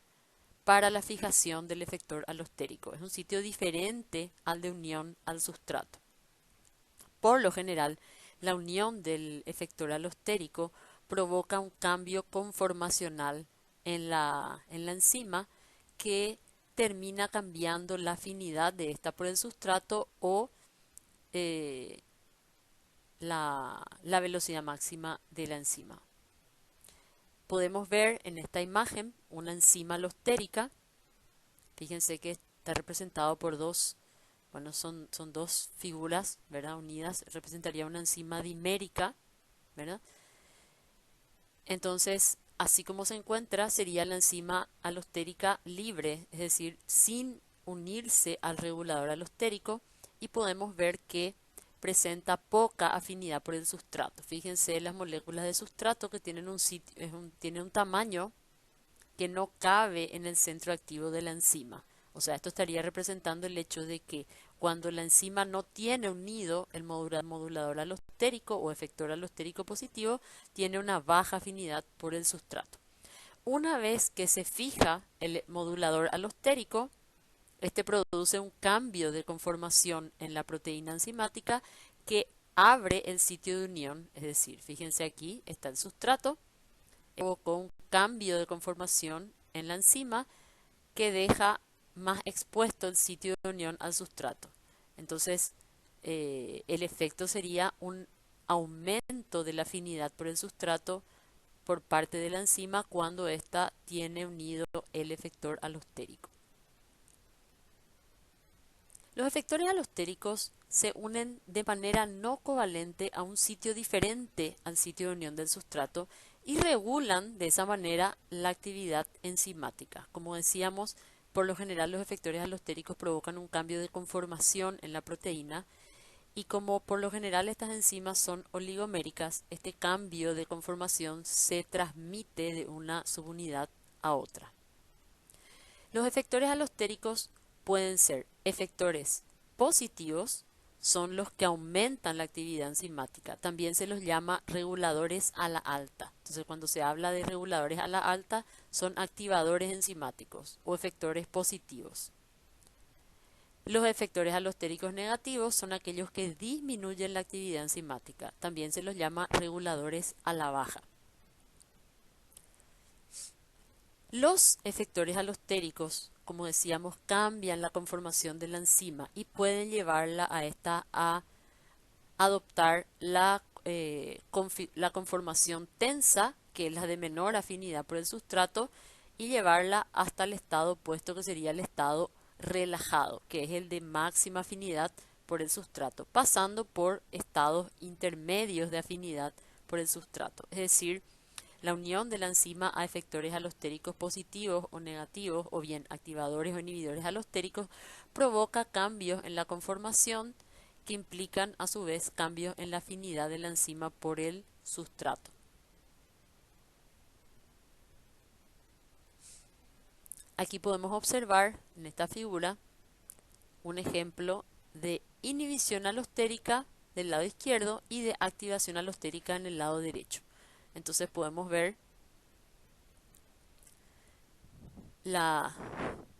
para la fijación del efector alostérico. Es un sitio diferente al de unión al sustrato. Por lo general, la unión del efector alostérico provoca un cambio conformacional en la enzima que termina cambiando la afinidad de esta por el sustrato o eh, la velocidad máxima de la enzima. Podemos ver en esta imagen una enzima alostérica. Fíjense que está representado por dos, bueno, son dos figuras, ¿verdad? Unidas, representaría una enzima dimérica, ¿verdad? Entonces, así como se encuentra, sería la enzima alostérica libre, es decir, sin unirse al regulador alostérico, y podemos ver que presenta poca afinidad por el sustrato. Fíjense las moléculas de sustrato que tienen tienen un tamaño que no cabe en el centro activo de la enzima. O sea, esto estaría representando el hecho de que cuando la enzima no tiene unido el modulador alostérico o efector alostérico positivo, tiene una baja afinidad por el sustrato. Una vez que se fija el modulador alostérico, este produce un cambio de conformación en la proteína enzimática que abre el sitio de unión, es decir, fíjense aquí está el sustrato, provocó un cambio de conformación en la enzima que deja más expuesto el sitio de unión al sustrato. Entonces, el efecto sería un aumento de la afinidad por el sustrato por parte de la enzima cuando ésta tiene unido el efector alostérico. Los efectores alostéricos se unen de manera no covalente a un sitio diferente al sitio de unión del sustrato y regulan de esa manera la actividad enzimática. Como decíamos, por lo general los efectores alostéricos provocan un cambio de conformación en la proteína y como por lo general estas enzimas son oligoméricas, este cambio de conformación se transmite de una subunidad a otra. Los efectores alostéricos pueden ser efectores positivos, son los que aumentan la actividad enzimática. También se los llama reguladores a la alta. Entonces, cuando se habla de reguladores a la alta, son activadores enzimáticos o efectores positivos. Los efectores alostéricos negativos son aquellos que disminuyen la actividad enzimática. También se los llama reguladores a la baja. Los efectores alostéricos, como decíamos, cambian la conformación de la enzima y pueden llevarla a esta a adoptar la conformación tensa, que es la de menor afinidad por el sustrato, y llevarla hasta el estado opuesto, que sería el estado relajado, que es el de máxima afinidad por el sustrato, pasando por estados intermedios de afinidad por el sustrato. Es decir, la unión de la enzima a efectores alostéricos positivos o negativos, o bien activadores o inhibidores alostéricos, provoca cambios en la conformación que implican a su vez cambios en la afinidad de la enzima por el sustrato. Aquí podemos observar en esta figura un ejemplo de inhibición alostérica del lado izquierdo y de activación alostérica en el lado derecho. Entonces podemos ver la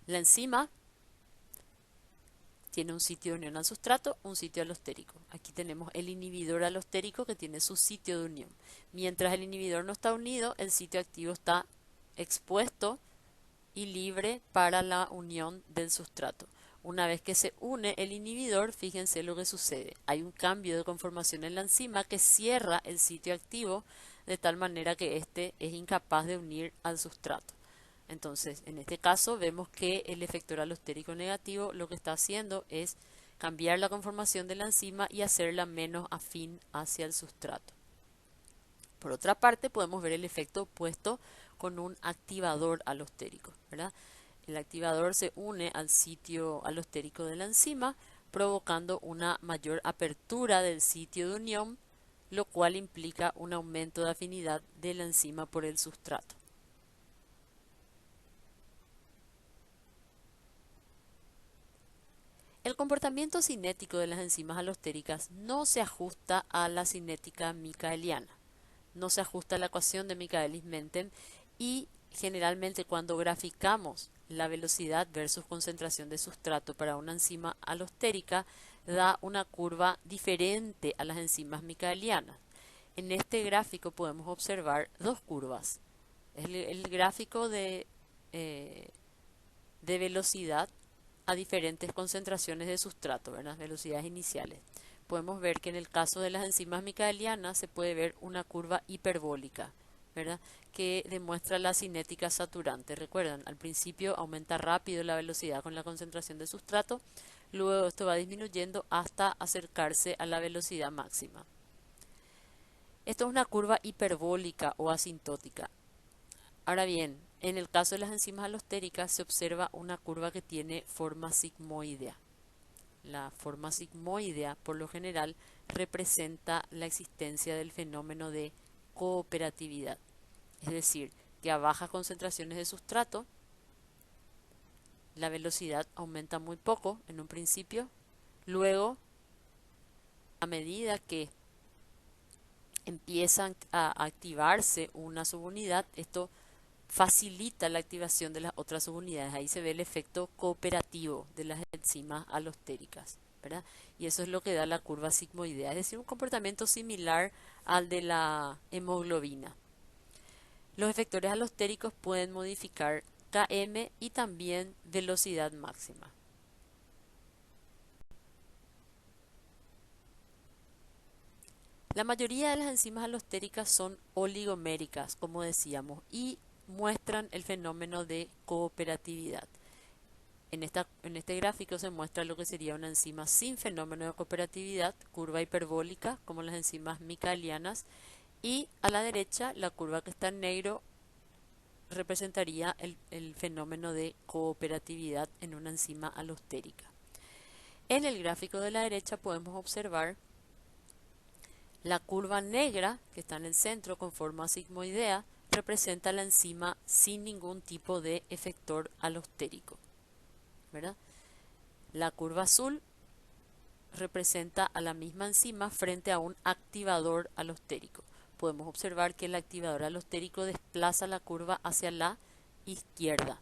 enzima tiene un sitio de unión al sustrato, un sitio alostérico. Aquí tenemos el inhibidor alostérico que tiene su sitio de unión. Mientras el inhibidor no está unido, el sitio activo está expuesto y libre para la unión del sustrato. Una vez que se une el inhibidor, fíjense lo que sucede. Hay un cambio de conformación en la enzima que cierra el sitio activo de tal manera que éste es incapaz de unir al sustrato. Entonces, en este caso vemos que el efector alostérico negativo lo que está haciendo es cambiar la conformación de la enzima y hacerla menos afín hacia el sustrato. Por otra parte, podemos ver el efecto opuesto con un activador alostérico, ¿verdad? El activador se une al sitio alostérico de la enzima, provocando una mayor apertura del sitio de unión, lo cual implica un aumento de afinidad de la enzima por el sustrato. El comportamiento cinético de las enzimas alostéricas no se ajusta a la cinética micaeliana, no se ajusta a la ecuación de Michaelis-Menten y generalmente cuando graficamos la velocidad versus concentración de sustrato para una enzima alostérica da una curva diferente a las enzimas micaelianas. En este gráfico podemos observar dos curvas. El gráfico de velocidad a diferentes concentraciones de sustrato, ¿verdad? Velocidades iniciales. Podemos ver que en el caso de las enzimas micaelianas se puede ver una curva hiperbólica, ¿verdad? Que demuestra la cinética saturante. Recuerdan, al principio aumenta rápido la velocidad con la concentración de sustrato, luego esto va disminuyendo hasta acercarse a la velocidad máxima. Esto es una curva hiperbólica o asintótica. Ahora bien, en el caso de las enzimas alostéricas se observa una curva que tiene forma sigmoidea. La forma sigmoidea, por lo general, representa la existencia del fenómeno de cooperatividad. Es decir, que a bajas concentraciones de sustrato, la velocidad aumenta muy poco en un principio. Luego, a medida que empiezan a activarse una subunidad, esto facilita la activación de las otras subunidades. Ahí se ve el efecto cooperativo de las enzimas alostéricas, ¿verdad? Y eso es lo que da la curva sigmoidea, es decir, un comportamiento similar al de la hemoglobina. Los efectores alostéricos pueden modificar Km y también velocidad máxima. La mayoría de las enzimas alostéricas son oligoméricas, como decíamos, y muestran el fenómeno de cooperatividad. En este gráfico se muestra lo que sería una enzima sin fenómeno de cooperatividad, curva hiperbólica, como las enzimas micaelianas, y a la derecha, la curva que está en negro representaría el fenómeno de cooperatividad en una enzima alostérica. En el gráfico de la derecha podemos observar la curva negra, que está en el centro con forma sigmoidea, representa la enzima sin ningún tipo de efector alostérico, ¿verdad? La curva azul representa a la misma enzima frente a un activador alostérico. Podemos observar que el activador alostérico desplaza la curva hacia la izquierda,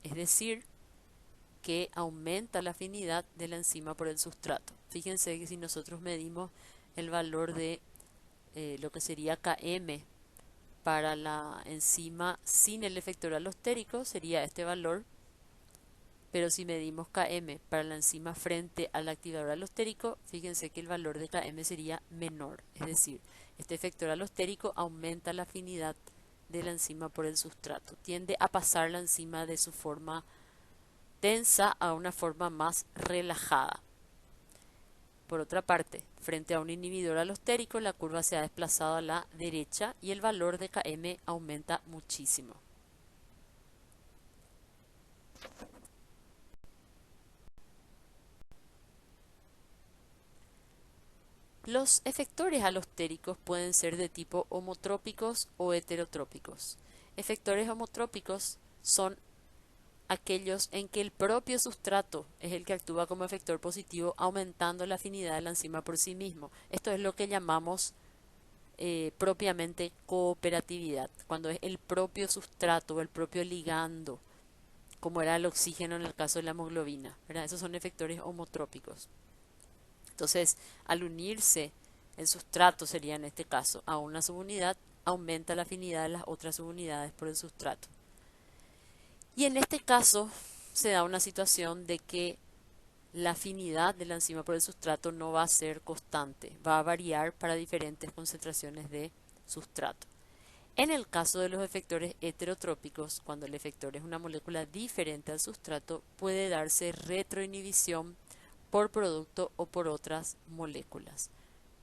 es decir, que aumenta la afinidad de la enzima por el sustrato. Fíjense que si nosotros medimos el valor de lo que sería Km para la enzima sin el efector alostérico, sería este valor, pero si medimos Km para la enzima frente al activador alostérico, fíjense que el valor de Km sería menor, es decir, este efector alostérico aumenta la afinidad de la enzima por el sustrato, tiende a pasar la enzima de su forma tensa a una forma más relajada. Por otra parte, frente a un inhibidor alostérico, la curva se ha desplazado a la derecha y el valor de Km aumenta muchísimo. Los efectores alostéricos pueden ser de tipo homotrópicos o heterotrópicos. Efectores homotrópicos son aquellos en que el propio sustrato es el que actúa como efector positivo, aumentando la afinidad de la enzima por sí mismo. Esto es lo que llamamos propiamente cooperatividad, cuando es el propio sustrato o el propio ligando, como era el oxígeno en el caso de la hemoglobina, ¿verdad? Esos son efectores homotrópicos. Entonces, al unirse el sustrato, sería en este caso, a una subunidad, aumenta la afinidad de las otras subunidades por el sustrato. Y en este caso se da una situación de que la afinidad de la enzima por el sustrato no va a ser constante, va a variar para diferentes concentraciones de sustrato. En el caso de los efectores heterotrópicos, cuando el efector es una molécula diferente al sustrato, puede darse retroinhibición por producto o por otras moléculas.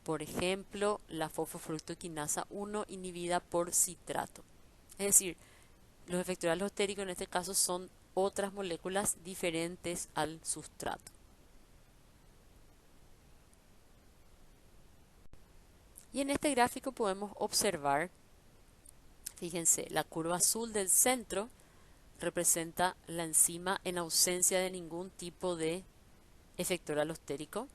Por ejemplo, la fosfofructoquinasa 1 inhibida por citrato. Es decir, los efectores alostéricos en este caso son otras moléculas diferentes al sustrato. Y en este gráfico podemos observar, fíjense, la curva azul del centro representa la enzima en ausencia de ningún tipo de efector alostérico,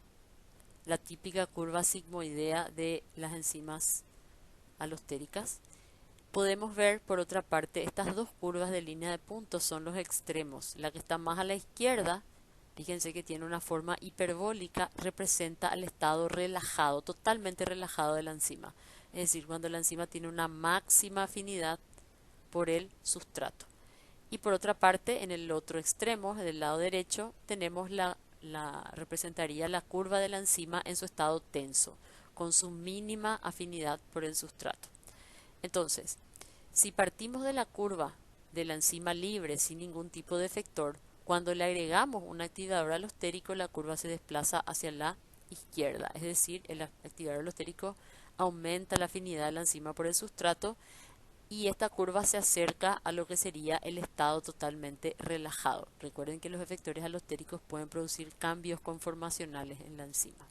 la típica curva sigmoidea de las enzimas alostéricas. Podemos ver, por otra parte, estas dos curvas de línea de puntos son los extremos. La que está más a la izquierda, fíjense que tiene una forma hiperbólica, representa el estado relajado, totalmente relajado de la enzima. Es decir, cuando la enzima tiene una máxima afinidad por el sustrato. Y por otra parte, en el otro extremo, del lado derecho, tenemos representaría la curva de la enzima en su estado tenso, con su mínima afinidad por el sustrato. Entonces, si partimos de la curva de la enzima libre sin ningún tipo de efector, cuando le agregamos un activador alostérico, la curva se desplaza hacia la izquierda, es decir, el activador alostérico aumenta la afinidad de la enzima por el sustrato y esta curva se acerca a lo que sería el estado totalmente relajado. Recuerden que los efectores alostéricos pueden producir cambios conformacionales en la enzima.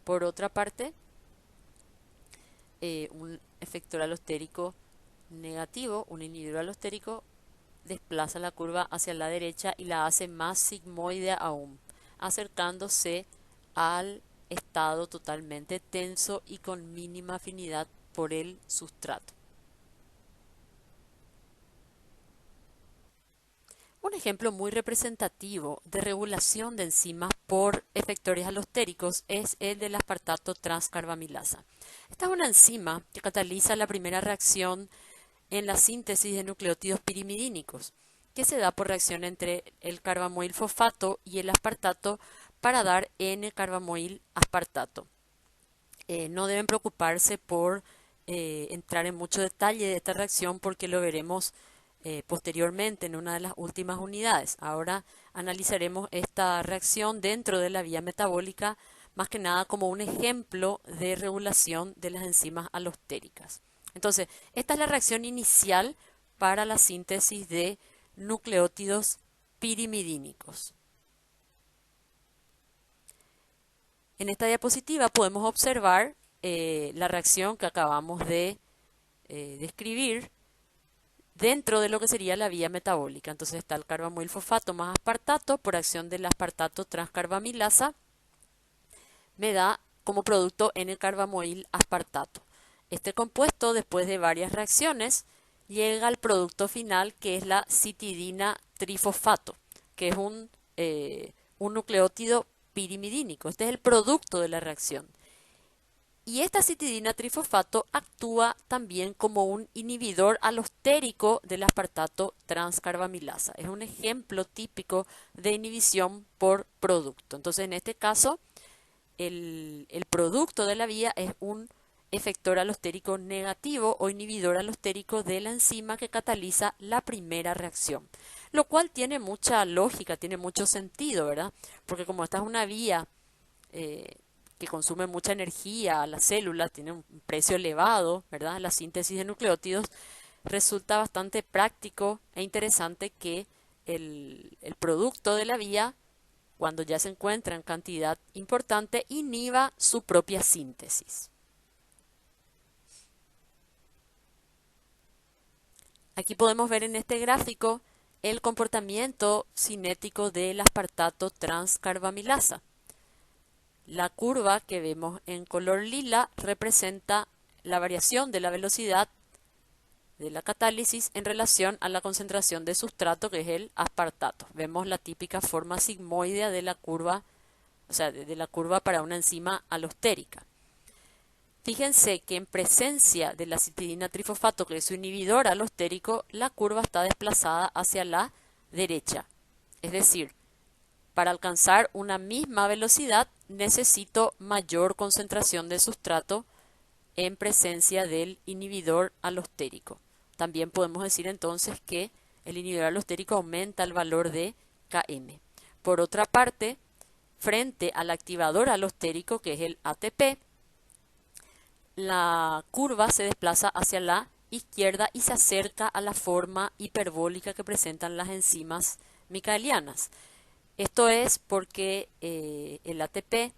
Por otra parte, un efector alostérico negativo, un inhibidor alostérico, desplaza la curva hacia la derecha y la hace más sigmoide aún, acercándose al estado totalmente tenso y con mínima afinidad por el sustrato. Un ejemplo muy representativo de regulación de enzimas por efectores alostéricos es el del aspartato transcarbamilasa. Esta es una enzima que cataliza la primera reacción en la síntesis de nucleótidos pirimidínicos, que se da por reacción entre el carbamoil fosfato y el aspartato para dar N-carbamoil aspartato. No deben preocuparse por entrar en mucho detalle de esta reacción porque lo veremos posteriormente en una de las últimas unidades. Ahora analizaremos esta reacción dentro de la vía metabólica, más que nada como un ejemplo de regulación de las enzimas alostéricas. Entonces, esta es la reacción inicial para la síntesis de nucleótidos pirimidínicos. En esta diapositiva podemos observar la reacción que acabamos de describir dentro de lo que sería la vía metabólica. Entonces está el carbamoil fosfato más aspartato por acción del aspartato transcarbamilasa, me da como producto N-carbamoil aspartato. Este compuesto, después de varias reacciones, llega al producto final que es la citidina trifosfato, que es un nucleótido pirimidínico. Este es el producto de la reacción. Y esta citidina trifosfato actúa también como un inhibidor alostérico del aspartato transcarbamilasa. Es un ejemplo típico de inhibición por producto. Entonces, en este caso, el producto de la vía es un efector alostérico negativo o inhibidor alostérico de la enzima que cataliza la primera reacción. Lo cual tiene mucha lógica, tiene mucho sentido, ¿verdad? Porque como esta es una vía que consume mucha energía a las células, tiene un precio elevado, ¿verdad? La síntesis de nucleótidos, resulta bastante práctico e interesante que el producto de la vía, cuando ya se encuentra en cantidad importante, inhiba su propia síntesis. Aquí podemos ver en este gráfico el comportamiento cinético del aspartato transcarbamilasa. La curva que vemos en color lila representa la variación de la velocidad de la catálisis en relación a la concentración de sustrato, que es el aspartato. Vemos la típica forma sigmoidea de la curva, o sea, de la curva para una enzima alostérica. Fíjense que en presencia de la citidina trifosfato, que es su inhibidor alostérico, la curva está desplazada hacia la derecha. Es decir, para alcanzar una misma velocidad necesito mayor concentración de sustrato en presencia del inhibidor alostérico. También podemos decir entonces que el inhibidor alostérico aumenta el valor de Km. Por otra parte, frente al activador alostérico, que es el ATP, la curva se desplaza hacia la izquierda y se acerca a la forma hiperbólica que presentan las enzimas micaelianas. Esto es porque el ATP,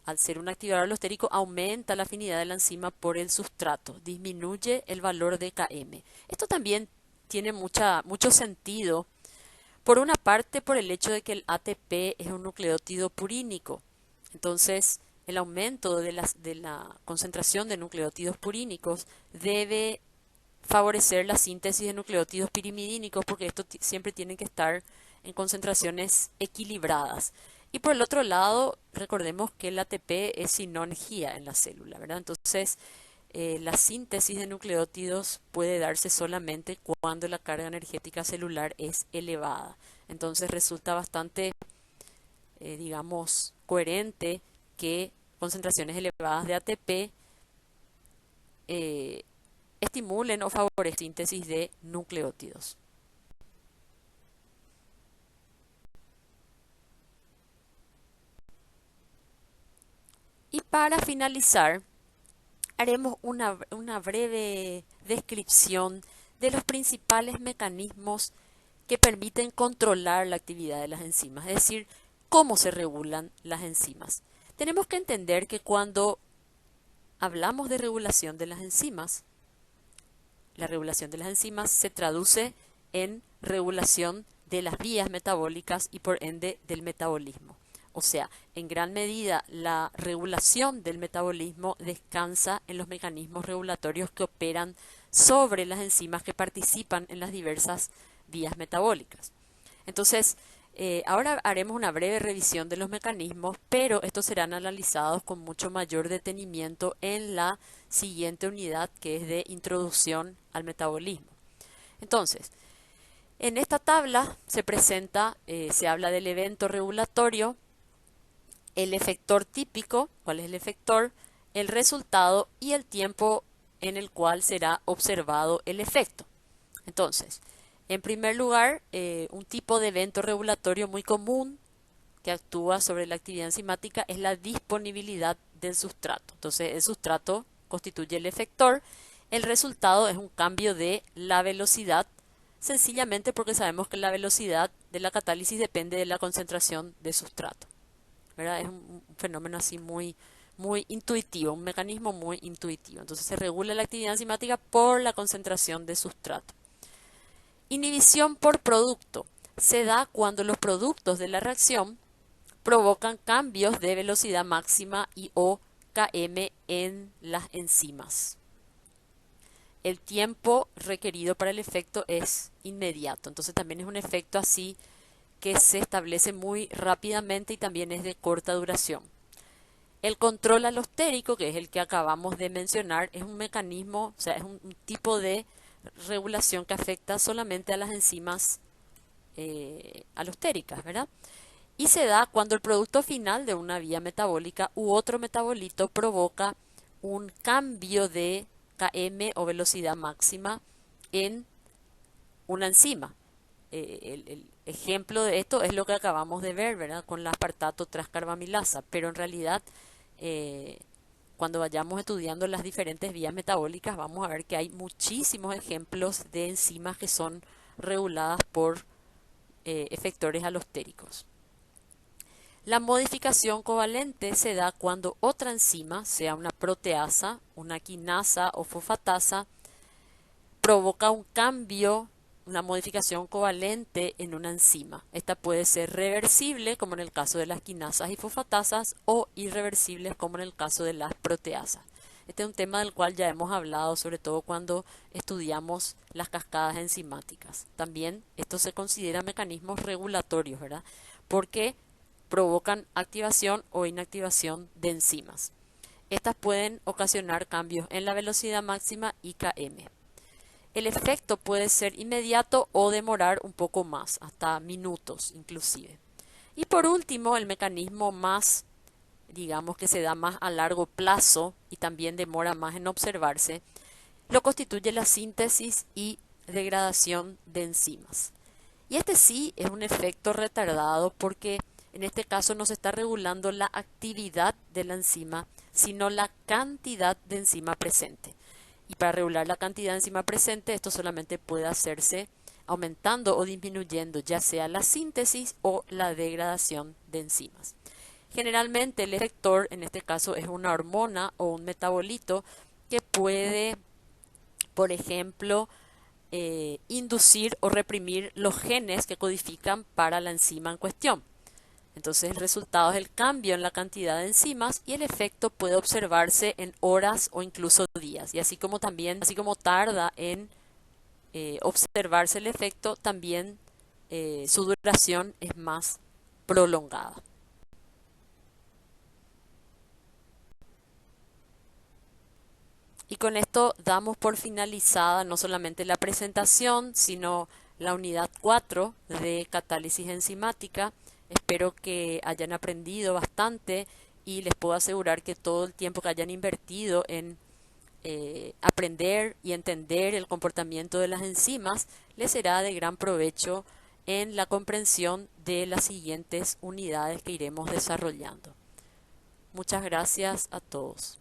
al ser un activador alostérico, aumenta la afinidad de la enzima por el sustrato, disminuye el valor de Km. Esto también tiene mucho sentido, por una parte por el hecho de que el ATP es un nucleótido purínico. Entonces, el aumento de la concentración de nucleótidos purínicos debe favorecer la síntesis de nucleótidos pirimidínicos, porque estos siempre tienen que estar en concentraciones equilibradas. Y por el otro lado, recordemos que el ATP es sin energía en la célula, ¿verdad? Entonces, la síntesis de nucleótidos puede darse solamente cuando la carga energética celular es elevada. Entonces resulta bastante, digamos, coherente que concentraciones elevadas de ATP estimulen o favorezcan la síntesis de nucleótidos. Y para finalizar, haremos una breve descripción de los principales mecanismos que permiten controlar la actividad de las enzimas, es decir, cómo se regulan las enzimas. Tenemos que entender que cuando hablamos de regulación de las enzimas, la regulación de las enzimas se traduce en regulación de las vías metabólicas y por ende del metabolismo. O sea, en gran medida la regulación del metabolismo descansa en los mecanismos regulatorios que operan sobre las enzimas que participan en las diversas vías metabólicas. Entonces, ahora haremos una breve revisión de los mecanismos, pero estos serán analizados con mucho mayor detenimiento en la siguiente unidad, que es de introducción al metabolismo. Entonces, en esta tabla se presenta, se habla del evento regulatorio, el efector típico, cuál es el efector, el resultado y el tiempo en el cual será observado el efecto. Entonces, en primer lugar, un tipo de evento regulatorio muy común que actúa sobre la actividad enzimática es la disponibilidad del sustrato. Entonces, el sustrato constituye el efector. El resultado es un cambio de la velocidad, sencillamente porque sabemos que la velocidad de la catálisis depende de la concentración de sustrato, ¿verdad? Es un fenómeno así muy intuitivo, un mecanismo muy intuitivo. Entonces, se regula la actividad enzimática por la concentración de sustrato. Inhibición por producto se da cuando los productos de la reacción provocan cambios de velocidad máxima y o Km en las enzimas. El tiempo requerido para el efecto es inmediato, entonces también es un efecto así que se establece muy rápidamente y también es de corta duración. El control alostérico, que es el que acabamos de mencionar, es un mecanismo, o sea, es un tipo de regulación que afecta solamente a las enzimas alostéricas, ¿verdad? Y se da cuando el producto final de una vía metabólica u otro metabolito provoca un cambio de Km o velocidad máxima en una enzima. El ejemplo de esto es lo que acabamos de ver, ¿verdad? Con la aspartato transcarbamilasa, pero en realidad cuando vayamos estudiando las diferentes vías metabólicas vamos a ver que hay muchísimos ejemplos de enzimas que son reguladas por efectores alostéricos. La modificación covalente se da cuando otra enzima, sea una proteasa, una quinasa o fosfatasa, provoca un cambio, una modificación covalente en una enzima. Esta puede ser reversible, como en el caso de las quinasas y fosfatasas, o irreversible, como en el caso de las proteasas. Este es un tema del cual ya hemos hablado, sobre todo cuando estudiamos las cascadas enzimáticas. También esto se considera mecanismos regulatorios, ¿verdad? Porque provocan activación o inactivación de enzimas. Estas pueden ocasionar cambios en la velocidad máxima y Km. El efecto puede ser inmediato o demorar un poco más, hasta minutos inclusive. Y por último, el mecanismo más, digamos que se da más a largo plazo y también demora más en observarse, lo constituye la síntesis y degradación de enzimas. Y este sí es un efecto retardado porque en este caso no se está regulando la actividad de la enzima, sino la cantidad de enzima presente. Y para regular la cantidad de enzima presente, esto solamente puede hacerse aumentando o disminuyendo, ya sea la síntesis o la degradación de enzimas. Generalmente el efector, en este caso, es una hormona o un metabolito que puede, por ejemplo, inducir o reprimir los genes que codifican para la enzima en cuestión. Entonces el resultado es el cambio en la cantidad de enzimas y el efecto puede observarse en horas o incluso días. Y así como tarda en observarse el efecto, también su duración es más prolongada. Y con esto damos por finalizada no solamente la presentación, sino la unidad 4 de catálisis enzimática. Espero que hayan aprendido bastante y les puedo asegurar que todo el tiempo que hayan invertido en aprender y entender el comportamiento de las enzimas les será de gran provecho en la comprensión de las siguientes unidades que iremos desarrollando. Muchas gracias a todos.